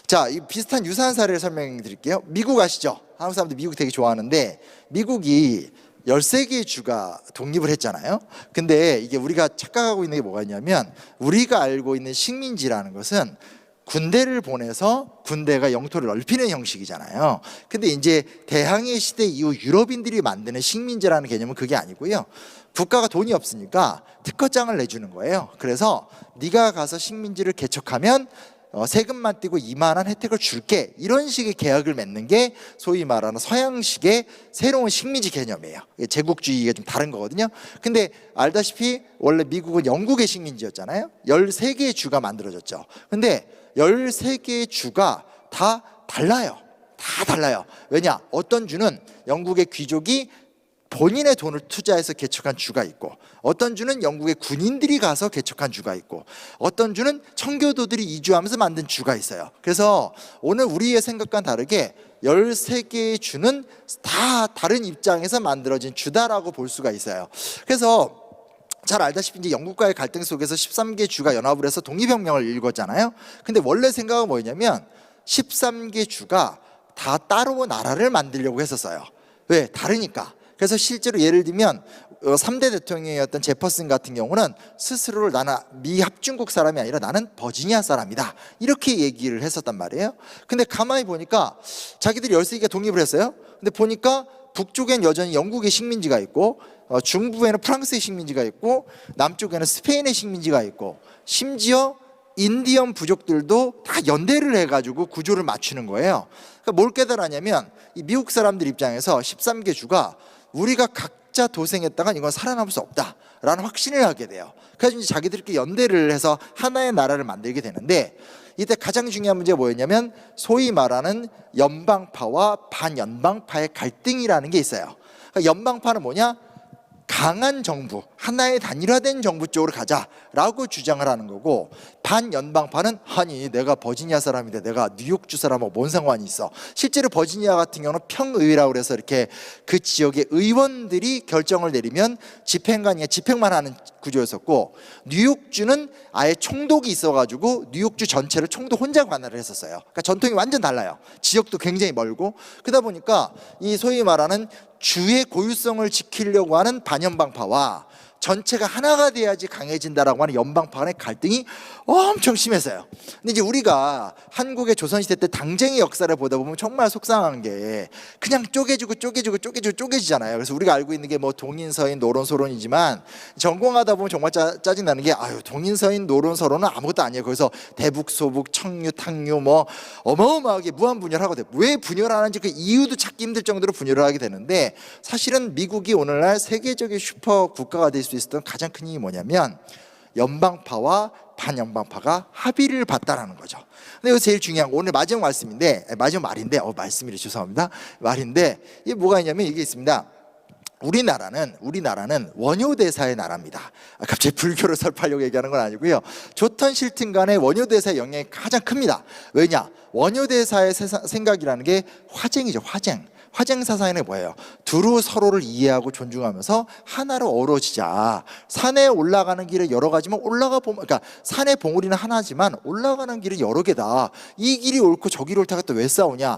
자, 이 비슷한 유사한 사례를 설명드릴게요. 미국 아시죠? 한국 사람들 미국 되게 좋아하는데, 미국이 13개의 주가 독립을 했잖아요. 근데 이게 우리가 착각하고 있는 게 뭐가 있냐면, 우리가 알고 있는 식민지라는 것은 군대를 보내서 군대가 영토를 넓히는 형식이잖아요. 근데 이제 대항해 시대 이후 유럽인들이 만드는 식민지라는 개념은 그게 아니고요. 국가가 돈이 없으니까 특허장을 내주는 거예요. 그래서 네가 가서 식민지를 개척하면 세금만 떼고 이만한 혜택을 줄게, 이런 식의 계약을 맺는 게 소위 말하는 서양식의 새로운 식민지 개념이에요. 제국주의가 좀 다른 거거든요. 근데 알다시피 원래 미국은 영국의 식민지였잖아요. 13개의 주가 만들어졌죠. 근데 13개의 주가 다 달라요. 다 달라요. 왜냐? 어떤 주는 영국의 귀족이 본인의 돈을 투자해서 개척한 주가 있고, 어떤 주는 영국의 군인들이 가서 개척한 주가 있고, 어떤 주는 청교도들이 이주하면서 만든 주가 있어요. 그래서 오늘 우리의 생각과는 다르게 13개의 주는 다 다른 입장에서 만들어진 주다라고 볼 수가 있어요. 그래서 잘 알다시피 이제 영국과의 갈등 속에서 13개 주가 연합을 해서 독립혁명을 일궜잖아요. 근데 원래 생각은 뭐냐면 13개 주가 다 따로 나라를 만들려고 했었어요. 왜? 다르니까. 그래서 실제로 예를 들면 3대 대통령이었던 제퍼슨 같은 경우는 스스로를 나는 미합중국 사람이 아니라 나는 버지니아 사람이다, 이렇게 얘기를 했었단 말이에요. 근데 가만히 보니까 자기들이 13개가 독립을 했어요. 근데 보니까 북쪽엔 여전히 영국의 식민지가 있고, 중부에는 프랑스의 식민지가 있고, 남쪽에는 스페인의 식민지가 있고, 심지어 인디언 부족들도 다 연대를 해가지고 구조를 맞추는 거예요. 그러니까 뭘 깨달았냐면 이 미국 사람들 입장에서 13개 주가 우리가 각자 도생했다간 이건 살아남을 수 없다라는 확신을 하게 돼요. 그래서 이제 자기들끼리 연대를 해서 하나의 나라를 만들게 되는데, 이때 가장 중요한 문제가 뭐였냐면 소위 말하는 연방파와 반연방파의 갈등이라는 게 있어요. 그러니까 연방파는 뭐냐? 강한 정부, 하나의 단일화된 정부 쪽으로 가자라고 주장을 하는 거고, 반연방파는 아니 내가 버지니아 사람인데 내가 뉴욕주 사람하고 뭔 상관이 있어. 실제로 버지니아 같은 경우는 평의회라고 해서 이렇게 그 지역의 의원들이 결정을 내리면 집행만 하는 구조였었고, 뉴욕주는 아예 총독이 있어가지고 뉴욕주 전체를 총독 혼자 관할을 했었어요. 그러니까 전통이 완전 달라요. 지역도 굉장히 멀고. 그러다 보니까 이 소위 말하는 주의 고유성을 지키려고 하는 반연방파와 전체가 하나가 돼야지 강해진다라고 하는 연방파 간의 갈등이 엄청 심했어요. 근데 이제 우리가 한국의 조선시대 때 당쟁의 역사를 보다 보면 정말 속상한 게 그냥 쪼개지잖아요. 그래서 우리가 알고 있는 게 뭐 동인서인 노론서론이지만 전공하다 보면 정말 짜증나는 게 동인서인 노론서론은 아무것도 아니에요. 거기서 대북 소북 청유 탕유 뭐 어마어마하게 무한분열하고 돼. 왜 분열하는지 그 이유도 찾기 힘들 정도로 분열을 하게 되는데, 사실은 미국이 오늘날 세계적인 슈퍼 국가가 될 수 있었던 가장 큰 이유가 뭐냐면 연방파와 반연방파가 합의를 봤다라는 거죠. 근데 이거 제일 중요한 거, 오늘 마지막 말씀인데, 마지막 말인데, 말씀이래, 죄송합니다. 말인데, 이게 뭐가 있냐면 이게 있습니다. 우리나라는 원효대사의 나라입니다. 갑자기 불교를 설파하려고 얘기하는 건 아니고요. 조선 실튼 간의 원효대사의 영향이 가장 큽니다. 왜냐? 원효대사의 생각이라는 게 화쟁이죠. 화쟁 사상에는 뭐예요? 두루 서로를 이해하고 존중하면서 하나로 어우러지자. 산에 올라가는 길은 여러 가지만 올라가 보면, 그러니까 산의 봉우리는 하나지만 올라가는 길은 여러 개다. 이 길이 옳고 저 길이 옳다가 또 왜 싸우냐?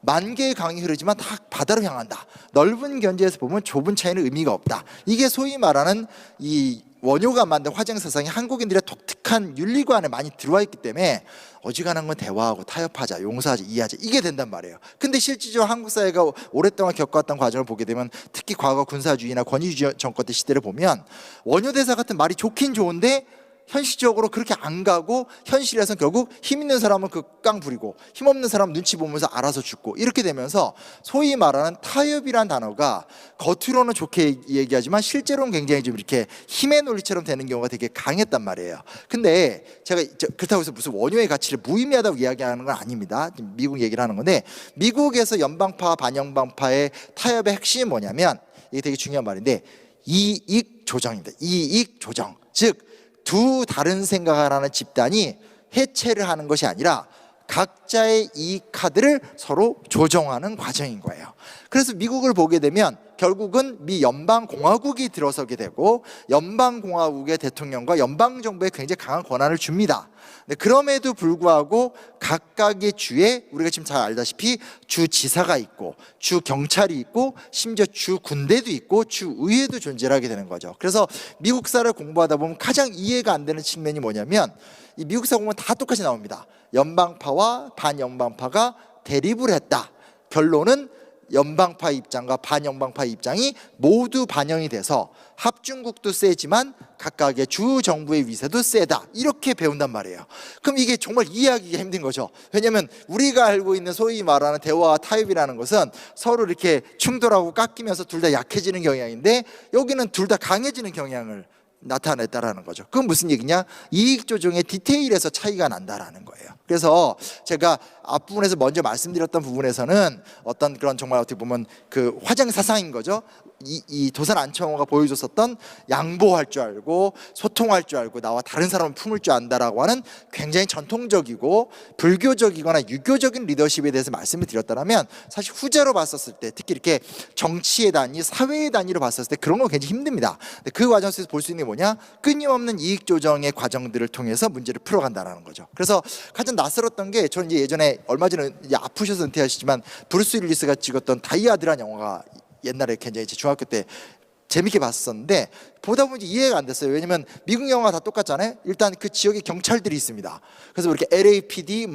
만 개의 강이 흐르지만 다 바다로 향한다. 넓은 견지에서 보면 좁은 차이는 의미가 없다. 이게 소위 말하는 이 원효가 만든 화쟁 사상이 한국인들의 독특한 윤리관에 많이 들어와 있기 때문에 어지간한 건 대화하고 타협하자, 용서하자, 이해하자, 이게 된단 말이에요. 근데 실질적으로 한국 사회가 오랫동안 겪어왔던 과정을 보게 되면, 특히 과거 군사주의나 권위주의 정권 때 시대를 보면 원효대사 같은 말이 좋긴 좋은데 현실적으로 그렇게 안 가고, 현실에서는 결국 힘 있는 사람은 그 깡 부리고 힘 없는 사람은 눈치 보면서 알아서 죽고, 이렇게 되면서 소위 말하는 타협이란 단어가 겉으로는 좋게 얘기하지만 실제로는 굉장히 좀 이렇게 힘의 논리처럼 되는 경우가 되게 강했단 말이에요. 근데 제가 그렇다고 해서 무슨 원효의 가치를 무의미하다고 이야기하는 건 아닙니다. 미국 얘기를 하는 건데, 미국에서 연방파 반연방파의 타협의 핵심이 뭐냐면, 이게 되게 중요한 말인데, 이익 조정입니다. 이익 조정. 즉 두 다른 생각을 하는 집단이 해체를 하는 것이 아니라 각자의 이익 카드를 서로 조정하는 과정인 거예요. 그래서 미국을 보게 되면 결국은 미 연방공화국이 들어서게 되고 연방공화국의 대통령과 연방정부에 굉장히 강한 권한을 줍니다. 그럼에도 불구하고 각각의 주에 우리가 지금 잘 알다시피 주지사가 있고 주경찰이 있고 심지어 주군대도 있고 주의회도 존재하게 되는 거죠. 그래서 미국사를 공부하다 보면 가장 이해가 안 되는 측면이 뭐냐면 이 미국사 공부는 다 똑같이 나옵니다. 연방파와 반연방파가 대립을 했다. 결론은 연방파 입장과 반연방파 입장이 모두 반영이 돼서 합중국도 세지만 각각의 주 정부의 위세도 세다, 이렇게 배운단 말이에요. 그럼 이게 정말 이해하기가 힘든 거죠. 왜냐하면 우리가 알고 있는 소위 말하는 대화와 타협이라는 것은 서로 이렇게 충돌하고 깎이면서 둘 다 약해지는 경향인데 여기는 둘 다 강해지는 경향을 나타냈다라는 거죠. 그건 무슨 얘기냐? 이익 조정의 디테일에서 차이가 난다라는 거예요. 그래서 제가 앞부분에서 먼저 말씀드렸던 부분에서는 어떤 그런 정말 어떻게 보면 그 화장사상인 거죠. 이 도산 안청호가 보여줬었던 양보할 줄 알고 소통할 줄 알고 나와 다른 사람을 품을 줄 안다라고 하는 굉장히 전통적이고 불교적이거나 유교적인 리더십에 대해서 말씀을 드렸다면, 사실 후자로 봤었을 때 특히 이렇게 정치의 단위, 사회의 단위로 봤었을 때 그런 건 굉장히 힘듭니다. 그 과정 속에서 볼 수 있는 게 뭐냐? 끊임없는 이익 조정의 과정들을 통해서 문제를 풀어간다는 거죠. 그래서 가장 낯설었던 게, 저는 이제 예전에 얼마 전에 이제 아프셔서 은퇴하시지만 브루스 윌리스가 찍었던 다이아드라는 영화가 옛날에 굉장히 제 중학교 때 재밌게 봤었는데 보다 보니 이해가 안 됐어요. 왜냐면 미국 영화 다 똑같잖아요. 일단 그 지역에 경찰들이 있습니다. 그래서 뭐 이렇게 LAPD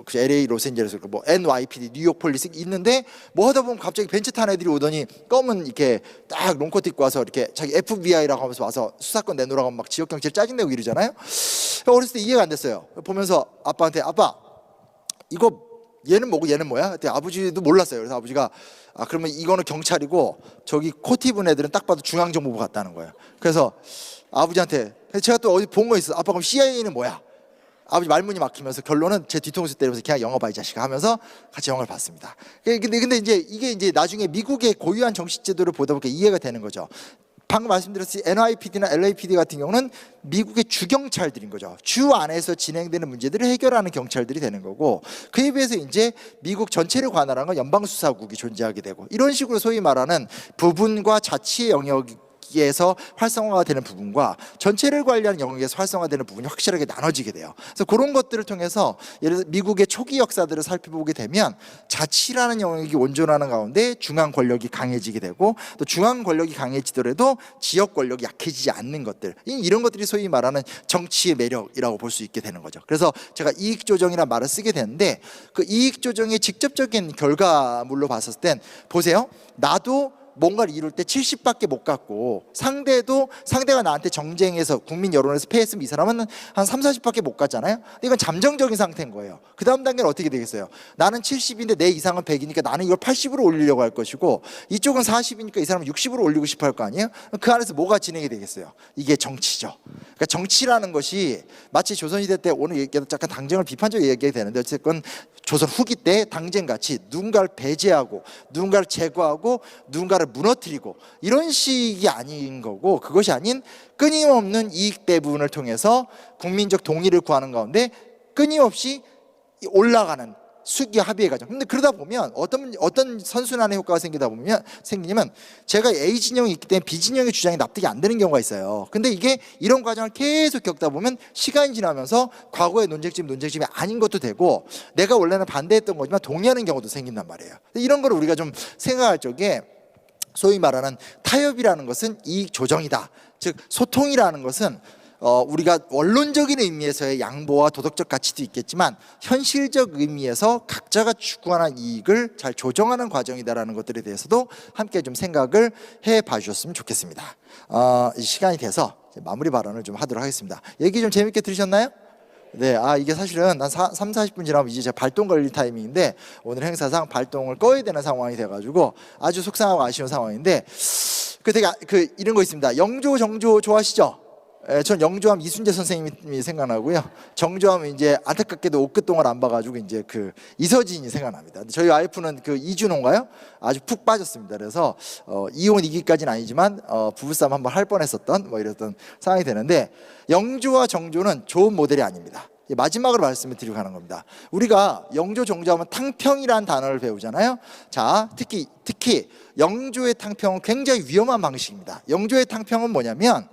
그 LA 로스앤젤레스 뭐 NYPD 뉴욕 폴리스 있는데 뭐 하다 보면 갑자기 벤츠 탄 애들이 오더니 검은 이렇게 딱 롱코트 입고 와서 이렇게 자기 FBI라고 하면서 와서 수사권 내놓으라고 막 지역 경찰 짜증내고 이러잖아요. 어렸을 때 이해가 안 됐어요. 보면서 아빠한테, 아빠 이거 얘는 뭐고 얘는 뭐야? 그때 아버지도 몰랐어요. 그래서 아버지가 그러면 이거는 경찰이고 저기 코트 입은 애들은 딱 봐도 중앙정보부 같다는 거예요. 그래서 아버지한테 제가 또 어디 본 거 있어. 아빠 그럼 CIA는 뭐야? 아버지 말문이 막히면서 결론은 제 뒤통수 때리면서 그냥 영화 봐 이 자식아 하면서 같이 영화를 봤습니다. 근데 이제 이게 이제 나중에 미국의 고유한 정식 제도를 보다 보니까 이해가 되는 거죠. 방금 말씀드렸듯이 NYPD나 LAPD 같은 경우는 미국의 주경찰들인 거죠. 주 안에서 진행되는 문제들을 해결하는 경찰들이 되는 거고, 그에 비해서 이제 미국 전체를 관할하는 건 연방수사국이 존재하게 되고, 이런 식으로 소위 말하는 부분과 자치의 영역에서 활성화가 되는 부분과 전체를 관리하는 영역에서 활성화되는 부분이 확실하게 나눠지게 돼요. 그래서 그런 것들을 통해서 예를 들어 미국의 초기 역사들을 살펴보게 되면 자치라는 영역이 온전하는 가운데 중앙 권력이 강해지게 되고, 또 중앙 권력이 강해지더라도 지역 권력이 약해지지 않는 것들, 이런 것들이 소위 말하는 정치의 매력이라고 볼 수 있게 되는 거죠. 그래서 제가 이익 조정이라는 말을 쓰게 되는데, 그 이익 조정의 직접적인 결과물로 봤을 땐 보세요. 나도 뭔가를 이룰 때 70밖에 못 갖고 상대가 나한테 정쟁에서 국민 여론에서 패했으면 이 사람은 한 3, 40밖에 못 갔잖아요. 이건 잠정적인 상태인 거예요. 그 다음 단계는 어떻게 되겠어요? 나는 70인데 내 이상은 100이니까 나는 이걸 80으로 올리려고 할 것이고, 이쪽은 40이니까 이 사람은 60으로 올리고 싶어 할 거 아니에요? 그 안에서 뭐가 진행이 되겠어요? 이게 정치죠. 그러니까 정치라는 것이 마치 조선시대 때 오늘 얘기해도 약간 당정을 비판적으로 얘기해야 되는데, 어쨌든 조선 후기 때 당쟁같이 누군가를 배제하고 누군가를 제거하고 누군가를 무너뜨리고 이런 식이 아닌 거고, 그것이 아닌 끊임없는 이익 배분을 통해서 국민적 동의를 구하는 가운데 끊임없이 올라가는 수기 합의의 과정. 근데 그러다 보면 어떤 선순환의 효과가 생기냐면 제가 A 진영이 있기 때문에 B 진영의 주장이 납득이 안 되는 경우가 있어요. 근데 이게 이런 과정을 계속 겪다 보면 시간이 지나면서 과거의 논쟁점이 아닌 것도 되고, 내가 원래는 반대했던 거지만 동의하는 경우도 생긴단 말이에요. 이런 걸 우리가 좀 생각할 적에 소위 말하는 타협이라는 것은 이익 조정이다. 즉 소통이라는 것은 우리가 원론적인 의미에서의 양보와 도덕적 가치도 있겠지만 현실적 의미에서 각자가 추구하는 이익을 잘 조정하는 과정이다라는 것들에 대해서도 함께 좀 생각을 해봐 주셨으면 좋겠습니다. 시간이 돼서 마무리 발언을 좀 하도록 하겠습니다. 얘기 좀 재밌게 들으셨나요? 네, 이게 사실은 한 3, 40분 지나면 이제 제가 발동 걸릴 타이밍인데 오늘 행사상 발동을 꺼야 되는 상황이 돼가지고 아주 속상하고 아쉬운 상황인데, 되게 이런 거 있습니다. 영조, 정조 좋아하시죠? 전 영조하면 이순재 선생님이 생각나고요. 정조하면 이제 안타깝게도 옥긋동을 안 봐가지고 이제 그 이서진이 생각납니다. 저희 와이프는 그 이준호인가요? 아주 푹 빠졌습니다. 그래서 이혼이기까지는 아니지만 부부싸움 한번 할 뻔했었던 뭐 이랬던 상황이 되는데, 영조와 정조는 좋은 모델이 아닙니다. 마지막으로 말씀을 드리고 가는 겁니다. 우리가 영조 정조하면 탕평이라는 단어를 배우잖아요. 자, 특히 영조의 탕평은 굉장히 위험한 방식입니다. 영조의 탕평은 뭐냐면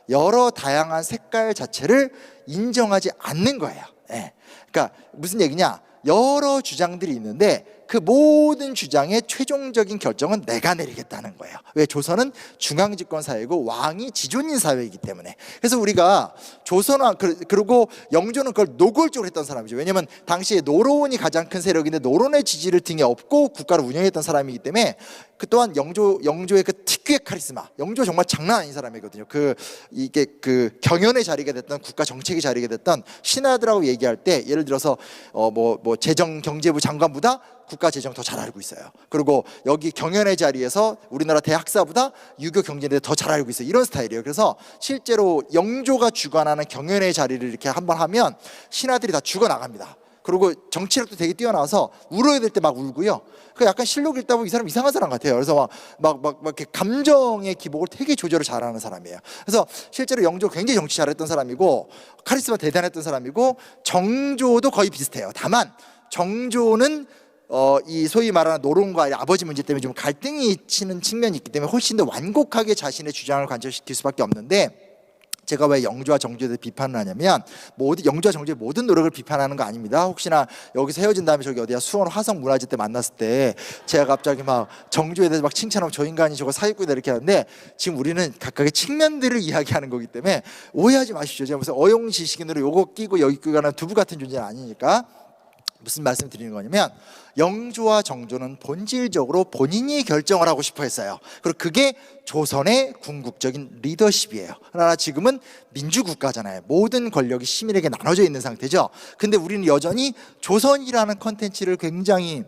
여러 다양한 색깔 자체를 인정하지 않는 거예요. 예. 그러니까 무슨 얘기냐? 여러 주장들이 있는데 그 모든 주장의 최종적인 결정은 내가 내리겠다는 거예요. 왜? 조선은 중앙집권 사회고 왕이 지존인 사회이기 때문에. 그래서 우리가 조선왕 그리고 영조는 그걸 노골적으로 했던 사람이죠. 왜냐하면 당시에 노론이 가장 큰 세력인데 노론의 지지를 등에 업고 국가를 운영했던 사람이기 때문에 그 또한 영조의 그 특유의 카리스마. 영조 정말 장난 아닌 사람이거든요. 이게 경연의 자리가 됐던 국가 정책의 자리가 됐던 신하들하고 얘기할 때 예를 들어서 뭐 재정 경제부 장관보다 국가 재정 더 잘 알고 있어요. 그리고 여기 경연의 자리에서 우리나라 대학사보다 유교 경제에 더 잘 알고 있어요. 이런 스타일이에요. 그래서 실제로 영조가 주관하는 경연의 자리를 이렇게 한번 하면 신하들이 다 죽어 나갑니다. 그리고 정치력도 되게 뛰어나서 울어야 될 때 막 울고요. 그 약간 실록 읽다 보면 이 사람 이상한 사람 같아요. 그래서 막 이렇게 감정의 기복을 되게 조절을 잘하는 사람이에요. 그래서 실제로 영조 굉장히 정치 잘했던 사람이고 카리스마 대단했던 사람이고 정조도 거의 비슷해요. 다만 정조는 이 소위 말하는 노론과 아버지 문제 때문에 좀 갈등이 치는 측면이 있기 때문에 훨씬 더 완곡하게 자신의 주장을 관철시킬 수밖에 없는데 제가 왜 영조와 정조에 대해 비판을 하냐면 영조와 정조의 모든 노력을 비판하는 거 아닙니다. 혹시나 여기서 헤어진 다음에 저기 어디야 수원 화성 문화재 때 만났을 때 제가 갑자기 막 정조에 대해서 막 칭찬하고 저 인간이 저거 사기꾼이다 이렇게 하는데 지금 우리는 각각의 측면들을 이야기하는 거기 때문에 오해하지 마십시오. 제가 무슨 어용지식인으로 요거 끼고 여기 끼고 가는 두부 같은 존재는 아니니까. 무슨 말씀 드리는 거냐면 영조와 정조는 본질적으로 본인이 결정을 하고 싶어 했어요. 그리고 그게 조선의 궁극적인 리더십이에요. 그러나 지금은 민주국가잖아요. 모든 권력이 시민에게 나눠져 있는 상태죠. 근데 우리는 여전히 조선이라는 컨텐츠를 굉장히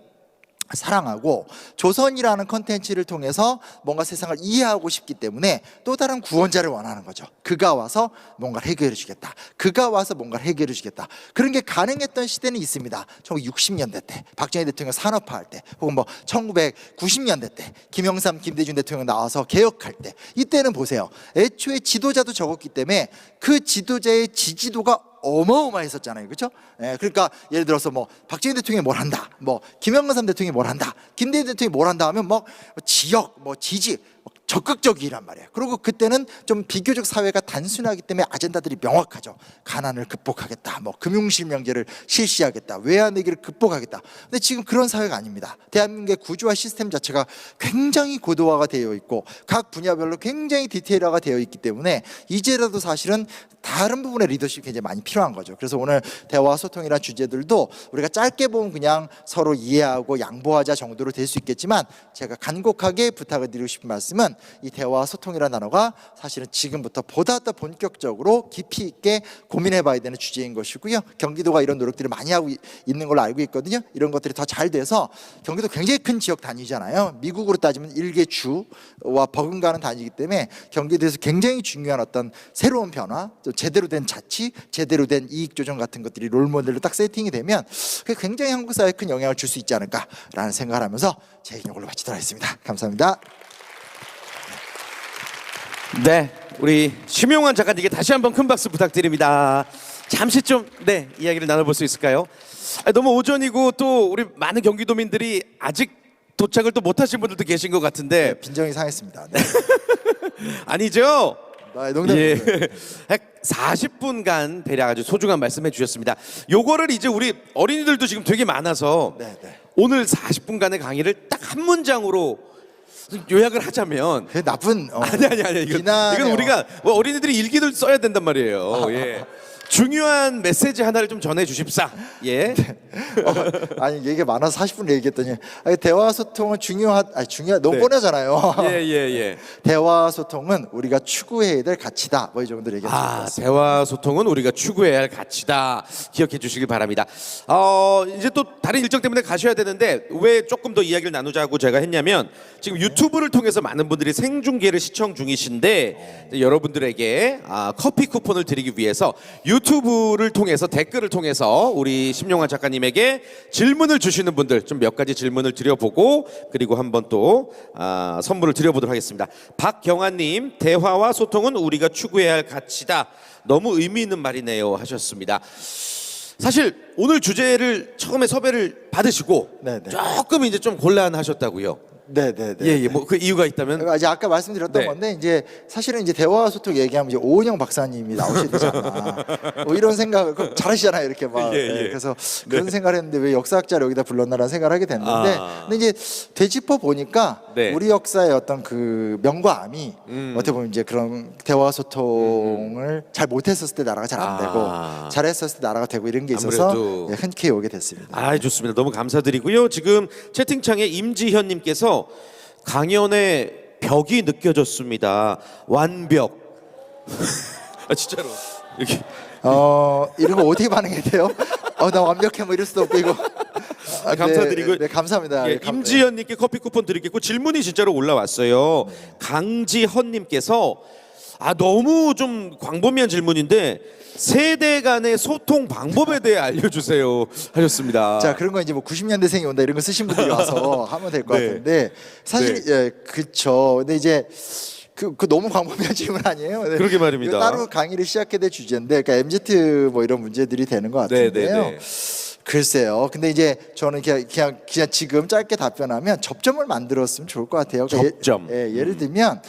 사랑하고 조선이라는 컨텐츠를 통해서 뭔가 세상을 이해하고 싶기 때문에 또 다른 구원자를 원하는 거죠. 그가 와서 뭔가를 해결해 주겠다. 그가 와서 뭔가를 해결해 주겠다. 그런 게 가능했던 시대는 있습니다. 1960년대 때 박정희 대통령 산업화할 때 혹은 뭐 1990년대 때 김영삼, 김대중 대통령 나와서 개혁할 때 이때는 보세요. 애초에 지도자도 적었기 때문에 그 지도자의 지지도가 어마어마했었잖아요. 그렇죠? 예, 그러니까 예를 들어서 뭐 박정희 대통령이 뭘 한다. 뭐 김영삼 대통령이 뭘 한다. 김대중 대통령이 뭘 한다 하면 뭐 지역, 뭐 지지 적극적이란 말이에요. 그리고 그때는 좀 비교적 사회가 단순하기 때문에 아젠다들이 명확하죠. 가난을 극복하겠다. 뭐 금융실명제를 실시하겠다. 외환위기를 극복하겠다. 근데 지금 그런 사회가 아닙니다. 대한민국의 구조와 시스템 자체가 굉장히 고도화가 되어 있고 각 분야별로 굉장히 디테일화가 되어 있기 때문에 이제라도 사실은 다른 부분의 리더십이 굉장히 많이 필요한 거죠. 그래서 오늘 대화 소통이라는 주제들도 우리가 짧게 보면 그냥 서로 이해하고 양보하자 정도로 될 수 있겠지만 제가 간곡하게 부탁을 드리고 싶은 말씀은 이 대화 소통이라는 단어가 사실은 지금부터 보다 더 본격적으로 깊이 있게 고민해 봐야 되는 주제인 것이고요. 경기도가 이런 노력들을 많이 하고 있는 걸로 알고 있거든요. 이런 것들이 더 잘 돼서 경기도 굉장히 큰 지역 단위잖아요. 미국으로 따지면 1개 주와 버금가는 단위이기 때문에 경기도에서 굉장히 중요한 어떤 새로운 변화, 제대로 된 자치, 제대로 된 이익 조정 같은 것들이 롤모델로 딱 세팅이 되면 그게 굉장히 한국 사회에 큰 영향을 줄 수 있지 않을까라는 생각을 하면서 제 얘기는 이걸로 마치도록 하겠습니다. 감사합니다. 네, 우리 심용환 작가님께 다시 한번 큰 박수 부탁드립니다. 잠시 좀 이야기를 나눠볼 수 있을까요? 너무 오전이고 또 우리 많은 경기도민들이 아직 도착을 또 못하신 분들도 계신 것 같은데 빈정이 상했습니다. 네. 아니죠? 농담이에요. 40분간 대략 아주 소중한 말씀해 주셨습니다. 요거를 이제 우리 어린이들도 지금 되게 많아서 오늘 40분간의 강의를 딱 한 문장으로 요약을 하자면 나쁜 아니 이건 우리가 어린이들이 일기를 써야 된단 말이에요. 예. 중요한 메시지 하나를 좀 전해 주십사. 예. 아니 얘기가 많아서 40분 얘기했더니 대화 소통은 너무 뻔하잖아요. 예. 대화 소통은 우리가 추구해야 될 가치다. 뭐 이 정도 얘기했습니다. 대화 소통은 우리가 추구해야 할 가치다. 기억해 주시길 바랍니다. 이제 또 다른 일정 때문에 가셔야 되는데 왜 조금 더 이야기를 나누자고 제가 했냐면 지금 유튜브를 통해서 많은 분들이 생중계를 시청 중이신데 여러분들에게 커피 쿠폰을 드리기 위해서 유튜브를 통해서 댓글을 통해서 우리 심용환 작가님에게 질문을 주시는 분들 좀 몇 가지 질문을 드려보고 그리고 한번 또 선물을 드려보도록 하겠습니다. 박경아님, 대화와 소통은 우리가 추구해야 할 가치다. 너무 의미 있는 말이네요 하셨습니다. 사실 오늘 주제를 처음에 섭외를 받으시고 네네. 조금 이제 좀 곤란하셨다고요. 네네네. 예, 뭐 그 이유가 있다면. 이제 아까 말씀드렸던 네. 건데 이제 사실은 이제 대화 소통 얘기하면 이제 오은영 박사님이 나오셔야 되잖아. 뭐 이런 생각을 그럼 잘하시잖아요, 이렇게 막. 예, 예. 네, 그래서 그런 생각을 했는데 왜 역사학자를 여기다 불렀나라는 생각을 하게 됐는데, 근데 이제 되짚어 보니까 네. 우리 역사의 어떤 그 명과 암이 어떻게 보면 이제 그런 대화 소통을 잘 못했었을 때 나라가 잘 안 되고 잘했었을 때 나라가 되고 이런 게 있어서 아무래도. 예, 흔쾌히 오게 됐습니다. 아, 좋습니다. 너무 감사드리고요. 지금 채팅창에 임지현님께서 강연의 벽이 느껴졌습니다. 완벽. 아, 진짜로. 여기. 이런 거 어떻게 반응해야 돼요? 나 완벽해 뭐 이럴 수도 없고 이거. 감사드리고. 네, 감사합니다. 예, 임지현님께 커피 쿠폰 드리겠고 질문이 진짜로 올라왔어요. 강지헌님께서 너무 좀 광범위한 질문인데 세대 간의 소통 방법에 대해 알려주세요 하셨습니다. 자, 그런 거 이제 뭐 90년대생이 온다 이런 거 쓰신 분들이 와서 하면 될 것 네. 같은데 사실 네. 예, 그쵸. 근데 이제 그 너무 광범위한 질문 아니에요? 네. 그러게 말입니다. 이거 따로 강의를 시작해야 될 주제인데, 그러니까 MZ 뭐 이런 문제들이 되는 것 같은데요. 네, 네, 네. 글쎄요. 근데 이제 저는 그냥 지금 짧게 답변하면 접점을 만들었으면 좋을 것 같아요. 그러니까 접점. 예를 들면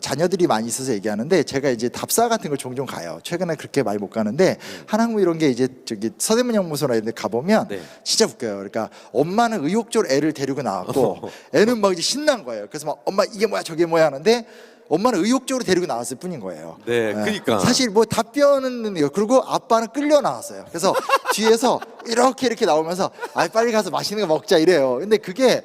자녀들이 많이 있어서 얘기하는데 제가 이제 답사 같은 걸 종종 가요. 최근에 그렇게 많이 못 가는데 한학무 이런 게 이제 저기 서대문 연구소나 이런 데 가보면 네. 진짜 웃겨요. 그러니까 엄마는 의욕적으로 애를 데리고 나왔고 애는 막 이제 신난 거예요. 그래서 막 엄마 이게 뭐야 저게 뭐야 하는데 엄마는 의욕적으로 데리고 나왔을 뿐인 거예요. 네, 그러니까. 사실 뭐 답변은 그리고 아빠는 끌려 나왔어요. 그래서 뒤에서 이렇게 나오면서 빨리 가서 맛있는 거 먹자 이래요. 근데 그게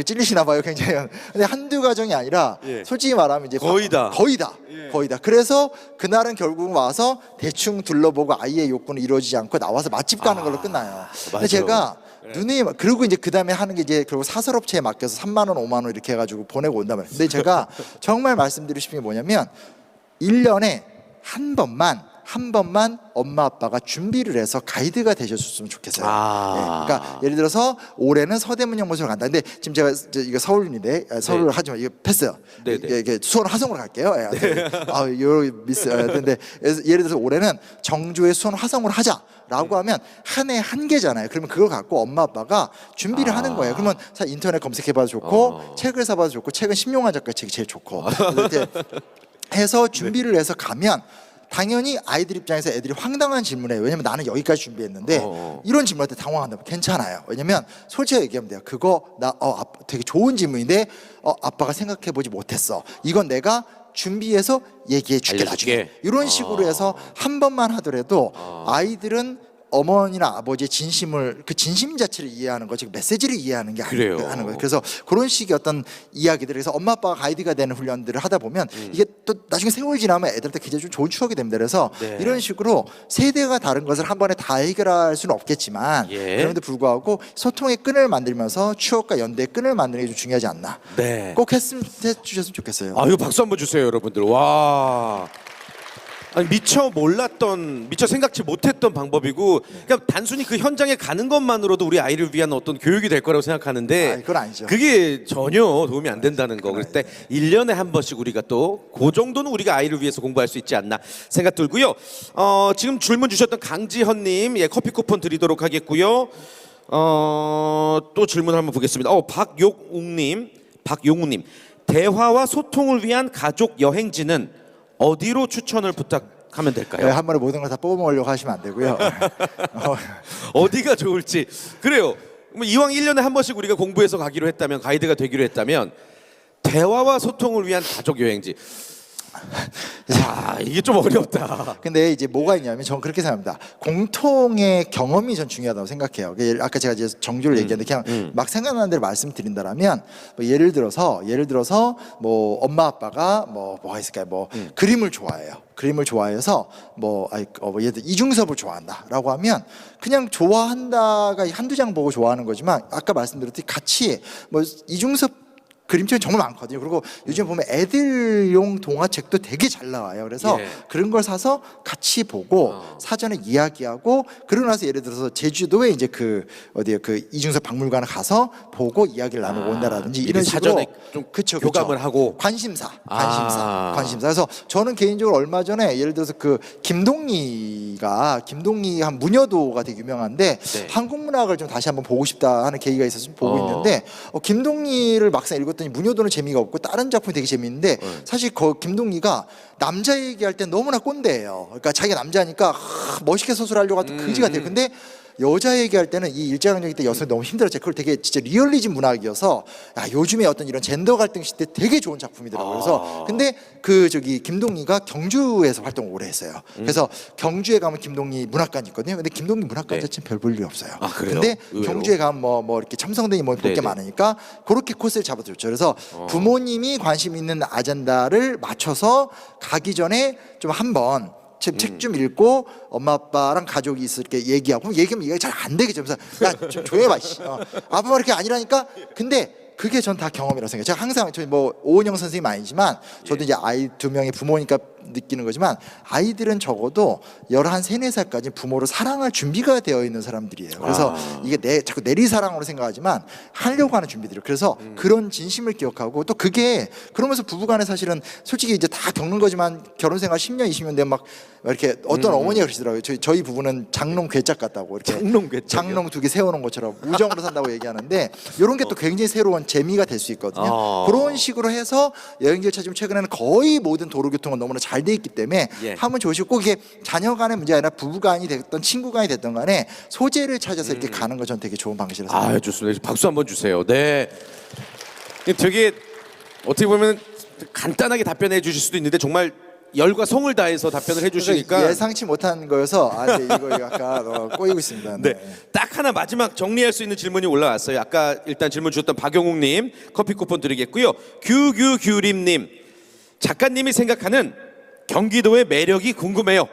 찔리시나 봐요, 굉장히. 근데 한두 가정이 아니라 예. 솔직히 말하면 이제 거의 다. 거의 다. 예. 거의 다. 그래서 그날은 결국 와서 대충 둘러보고 아이의 욕구는 이루어지지 않고 나와서 맛집 가는 걸로 끝나요. 근데 맞아. 제가 눈이 그리고 이제 그 다음에 하는 게 이제 그리고 사설업체에 맡겨서 3만 원, 5만 원 이렇게 해가지고 보내고 온단 말이에요. 근데 제가 정말 말씀드리고 싶은 게 뭐냐면 1년에 한 번만 엄마 아빠가 준비를 해서 가이드가 되셨으면 좋겠어요. 그러니까 예를 들어서 올해는 서대문 연구소를 간다. 근데 지금 제가 이거 서울인데 서울 네. 하지만 이거 패스요. 네네. 이게 수원 화성으로 갈게요. 요 미스. 근데 예를 들어서 올해는 정조의 수원 화성으로 하자라고 하면 한 해 한 개잖아요. 그러면 그걸 갖고 엄마 아빠가 준비를 하는 거예요. 그러면 사실 인터넷 검색해봐도 좋고 책을 사봐도 좋고 책은 심용환 작가 책이 제일 좋고 이렇게 해서 준비를 해서 가면. 당연히 아이들 입장에서 애들이 황당한 질문을 해요. 왜냐면 나는 여기까지 준비했는데 이런 질문할 때 당황한다면 괜찮아요. 왜냐면 솔직히 얘기하면 돼요. 그거 나 되게 좋은 질문인데 아빠가 생각해보지 못했어. 이건 내가 준비해서 얘기해 줄게 알려줄게. 나중에. 이런 식으로 해서 한 번만 하더라도 아이들은 어머니나 아버지의 진심을 그 진심 자체를 이해하는 거지 메시지를 이해하는 게 그래요. 하는 거예요. 그래서 그런 식의 어떤 이야기들 그래서 엄마 아빠가 가이드가 되는 훈련들을 하다 보면 이게 또 나중에 세월 지나면 애들한테 굉장히 좀 좋은 추억이 됩니다. 그래서 네. 이런 식으로 세대가 다른 것을 한 번에 다 해결할 수는 없겠지만 예. 그런데 불구하고 소통의 끈을 만들면서 추억과 연대의 끈을 만드는 게 좀 중요하지 않나. 네. 꼭 해주셨으면 좋겠어요. 이거 박수 한번 주세요, 여러분들. 와. 아니, 미처 생각지 못했던 방법이고, 그러니까 단순히 그 현장에 가는 것만으로도 우리 아이를 위한 어떤 교육이 될 거라고 생각하는데, 그건 아니죠. 그게 전혀 도움이 안 된다는 거. 그럴 때 1년에 한 번씩 우리가 또 그 정도는 우리가 아이를 위해서 공부할 수 있지 않나 생각 들고요. 지금 질문 주셨던 강지헌님, 커피 쿠폰 드리도록 하겠고요. 또 질문 한번 보겠습니다. 박용웅님, 대화와 소통을 위한 가족 여행지는 어디로 추천을 부탁하면 될까요? 한 번에 모든 걸 다 뽑아먹으려고 하시면 안 되고요. 어디가 좋을지. 그래요. 이왕 1년에 한 번씩 우리가 공부해서 가기로 했다면, 가이드가 되기로 했다면 대화와 소통을 위한 가족 여행지. 이게 좀 어렵다. 근데 이제 뭐가 있냐면 저는 그렇게 생각합니다. 공통의 경험이 전 중요하다고 생각해요. 아까 제가 이제 정조를 얘기했는데 그냥 막 생각나는 대로 말씀드린다라면 예를 들어서 뭐 엄마 아빠가 뭐가 있을까요? 그림을 좋아해요. 그림을 좋아해서 예를 들어 이중섭을 좋아한다라고 하면 그냥 좋아한다가 한두 장 보고 좋아하는 거지만 아까 말씀드렸듯이 같이 이중섭 그림책이 정말 많거든요. 그리고 요즘 보면 애들용 동화책도 되게 잘 나와요. 그래서 예. 그런 걸 사서 같이 보고 사전에 이야기하고 그러고 나서 예를 들어서 제주도에 이제 그 어디에 그 이중섭 박물관을 가서 보고 이야기를 나누고 온다라든지 미리 이런 식으로 사전에 좀 그쵸, 교감을 하고. 관심사. 아. 그래서 저는 개인적으로 얼마 전에 예를 들어서 그 김동희 한 무녀도가 되게 유명한데 네. 한국 문학을 좀 다시 한번 보고 싶다 하는 계기가 있어서 좀 보고 어. 있는데 김동희를 막상 읽었더니 무녀도는 재미가 없고 다른 작품이 되게 재미있는데 사실 김동희가 남자 얘기할 때 너무나 꼰대예요. 그러니까 자기가 남자니까 멋있게 서술하려고 하도 그지 같아요. 근데 여자 얘기할 때는 이 일제강점기 때 여성이 너무 힘들었죠. 그걸 되게 진짜 리얼리즘 문학이어서 요즘에 어떤 이런 젠더 갈등 시대 되게 좋은 작품이더라고요. 그래서 근데 그 김동희가 경주에서 활동을 오래 했어요. 그래서 경주에 가면 김동희 문학관이 있거든요. 근데 김동희 문학관 네. 자체는 별 볼 일이 없어요. 아, 그래요? 근데 의외로? 경주에 가면 뭐 이렇게 첨성대니 뭐 볼 게 네네. 많으니까 그렇게 코스를 잡아줬죠. 그래서 부모님이 관심 있는 아젠다를 맞춰서 가기 전에 좀 한번 책 좀 읽고 엄마 아빠랑 가족이 있을 때 얘기하고 얘기하면 이게 잘 안 되겠죠. 그래서 야 좀 조용히 봐. 아빠가 이렇게 아니라니까. 근데 그게 전 다 경험이라고 생각해요. 제가 항상 저희 뭐 오은영 선생님 아니지만 저도 이제 아이 2명의 부모니까 느끼는 거지만 아이들은 적어도 11, 3, 4살까지 부모를 사랑할 준비가 되어 있는 사람들이에요. 그래서 이게 자꾸 내리사랑으로 생각하지만 하려고 하는 준비들이에요. 그래서 그런 진심을 기억하고 또 그게 그러면서 부부간에 사실은 솔직히 이제 다 겪는 거지만 결혼생활 10년, 20년 되면 막 이렇게 어떤 어머니가 그러시더라고요. 저희 부부는 장롱 괴짝 같다고 이렇게 장롱 2개 세워놓은 것처럼 우정으로 산다고 얘기하는데 이런 게 또 굉장히 새로운 재미가 될 수 있거든요. 그런 식으로 해서 여행지를 찾으면 최근에는 거의 모든 도로교통은 너무나 잘 돼 있기 때문에 예. 하면 좋으시고 꼭 이게 자녀간의 문제 아니라 부부간이 됐던 친구간이 됐던 간에 소재를 찾아서 이렇게 가는 거 전 되게 좋은 방식이라서 아, 좋습니다. 박수 한번 주세요. 네. 되게 어떻게 보면 간단하게 답변해 주실 수도 있는데 정말 열과 성을 다해서 답변을 해주시니까 예상치 못한 거여서 근데 이거 약간 꼬이고 있습니다. 네. 딱 하나 마지막 정리할 수 있는 질문이 올라왔어요. 아까 일단 질문 주셨던 박영욱님 커피 쿠폰 드리겠고요. 규규규림님 작가님이 생각하는 경기도의 매력이 궁금해요.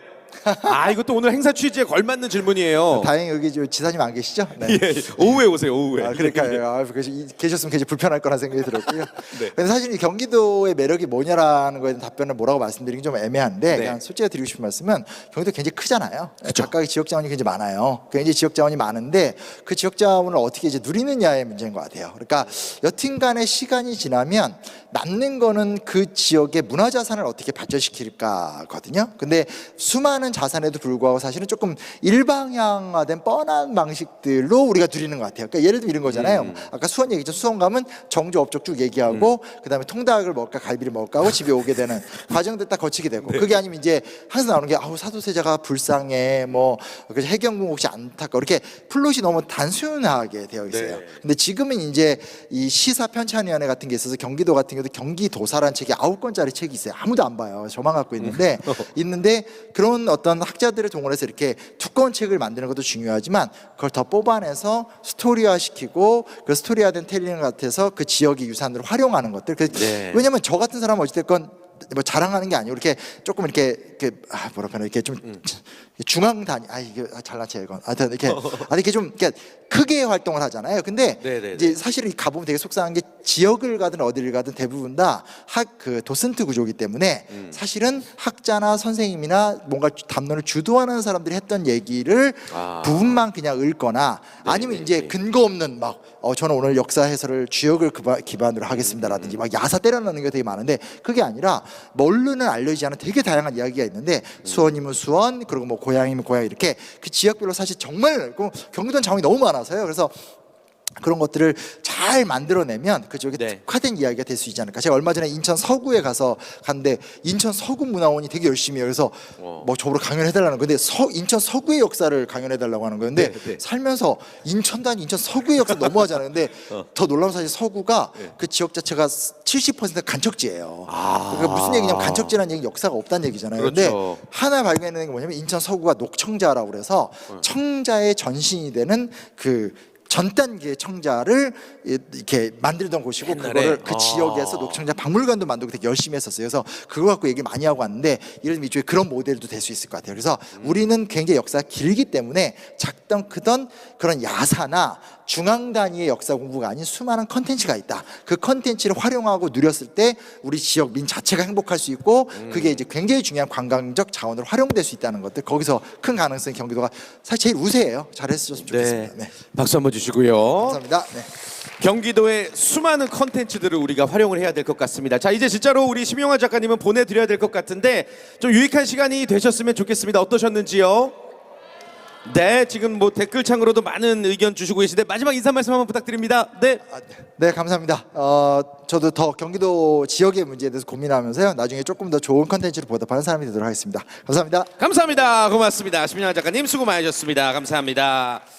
이것도 오늘 행사 취지에 걸맞는 질문이에요. 다행히 여기 지사님 안 계시죠? 네. 예, 오후에 오세요. 오후에. 그러니까요. 그래서 계셨으면 굉장히 불편할 거라는 생각이 들었고요. 네. 근데 사실 이 경기도의 매력이 뭐냐라는 거에 대한 답변을 뭐라고 말씀드리긴 좀 애매한데 그냥 솔직히 드리고 싶은 말씀은 경기도 굉장히 크잖아요. 각각의 지역 자원이 굉장히 많아요. 굉장히 지역 자원이 많은데 그 지역 자원을 어떻게 이제 누리느냐의 문제인 것 같아요. 그러니까 여튼간에 시간이 지나면 남는 거는 그 지역의 문화 자산을 어떻게 발전시킬까거든요. 근데 수많은 자산에도 불구하고 사실은 조금 일방향화된 뻔한 방식들로 우리가 누리는 것 같아요. 그러니까 예를 들면 이런 거잖아요. 아까 수원 얘기죠. 수원 가면 정주 업적 쭉 얘기하고 그다음에 통닭을 먹을까 갈비를 먹을까 하고 집에 오게 되는 과정들 딱 거치게 되고 그게 아니면 이제 항상 나오는 게 사도세자가 불쌍해 뭐 그래서 해경궁 혹시 안타까워 이렇게 플롯이 너무 단순하게 되어 있어요. 근데 지금은 이제 이 시사 편찬위원회 같은 게 있어서 경기도 같은 경우도 경기도사라는 책이 9권짜리 책이 있어요. 아무도 안 봐요. 저만 갖고 있는데 그런 어떤 학자들을 동원해서 이렇게 두꺼운 책을 만드는 것도 중요하지만 그걸 더 뽑아내서 스토리화시키고 그 스토리화된 텔링 같아서 그 지역의 유산을 활용하는 것들. 왜냐하면 저 같은 사람은 어찌됐건 뭐 자랑하는 게 아니고 이렇게 조금 이렇게 뭐랄까 이렇게 좀 중앙 단위 이게 잘난 체 이건 하여튼 이렇게 이렇게 좀 이렇게 크게 활동을 하잖아요. 근데 이제 사실 가보면 되게 속상한 게 지역을 가든 어디를 가든 대부분 다 그 도슨트 구조이기 때문에 사실은 학자나 선생님이나 뭔가 담론을 주도하는 사람들이 했던 얘기를 부분만 그냥 읽거나 아니면 이제 근거 없는 막 저는 오늘 역사 해설을 지역을 기반으로 하겠습니다라든지 막 야사 때려넣는 게 되게 많은데 그게 아니라 멀르는 알려지지 않은 되게 다양한 이야기가 있는데 수원이면 수원 그리고 뭐 고향이면 고향 이렇게 그 지역별로 사실 정말 경기도는 자원이 너무 많아서요. 그래서 그런 것들을 잘 만들어내면 그쪽에 특화된 이야기가 될 수 있지 않을까. 제가 얼마 전에 인천 서구에 갔는데 인천 서구 문화원이 되게 열심히 해요. 그래서 뭐 저보러 강연해달라는 건데 인천 서구의 역사를 강연해달라고 하는 건데 살면서 인천도 아닌 인천 서구의 역사 너무하잖아요. 근데 더 놀라운 사실 서구가 그 지역 자체가 70% 간척지예요. 그러니까 무슨 얘기냐면 간척지라는 얘기는 역사가 없다는 얘기잖아요. 근데 하나 발견해낸 게 뭐냐면 인천 서구가 녹청자라고 그래서 청자의 전신이 되는 그 전 단계의 청자를 이렇게 만들던 곳이고 그거를 그 지역에서 녹청자 박물관도 만들고 되게 열심히 했었어요. 그래서 그거 갖고 얘기 많이 하고 왔는데 이런 일종의 그런 모델도 될 수 있을 것 같아요. 그래서 우리는 굉장히 역사가 길기 때문에 작던 크던 그런 야사나 중앙 단위의 역사 공부가 아닌 수많은 컨텐츠가 있다. 그 컨텐츠를 활용하고 누렸을 때 우리 지역 민 자체가 행복할 수 있고 그게 이제 굉장히 중요한 관광적 자원으로 활용될 수 있다는 것들, 거기서 큰 가능성이 경기도가 사실 제일 우세해요. 잘했으면 좋겠습니다. 네. 박수 한번 주시고요. 감사합니다. 네. 경기도의 수많은 컨텐츠들을 우리가 활용을 해야 될 것 같습니다. 자, 이제 진짜로 우리 심영화 작가님은 보내드려야 될 것 같은데 좀 유익한 시간이 되셨으면 좋겠습니다. 어떠셨는지요? 네, 지금 뭐 댓글창으로도 많은 의견 주시고 계신데 마지막 인사 말씀 한번 부탁드립니다. 네. 네, 감사합니다. 저도 더 경기도 지역의 문제에 대해서 고민하면서요. 나중에 조금 더 좋은 컨텐츠를 보답하는 사람이 되도록 하겠습니다. 감사합니다. 감사합니다. 고맙습니다. 심영화 작가님 수고 많으셨습니다. 감사합니다.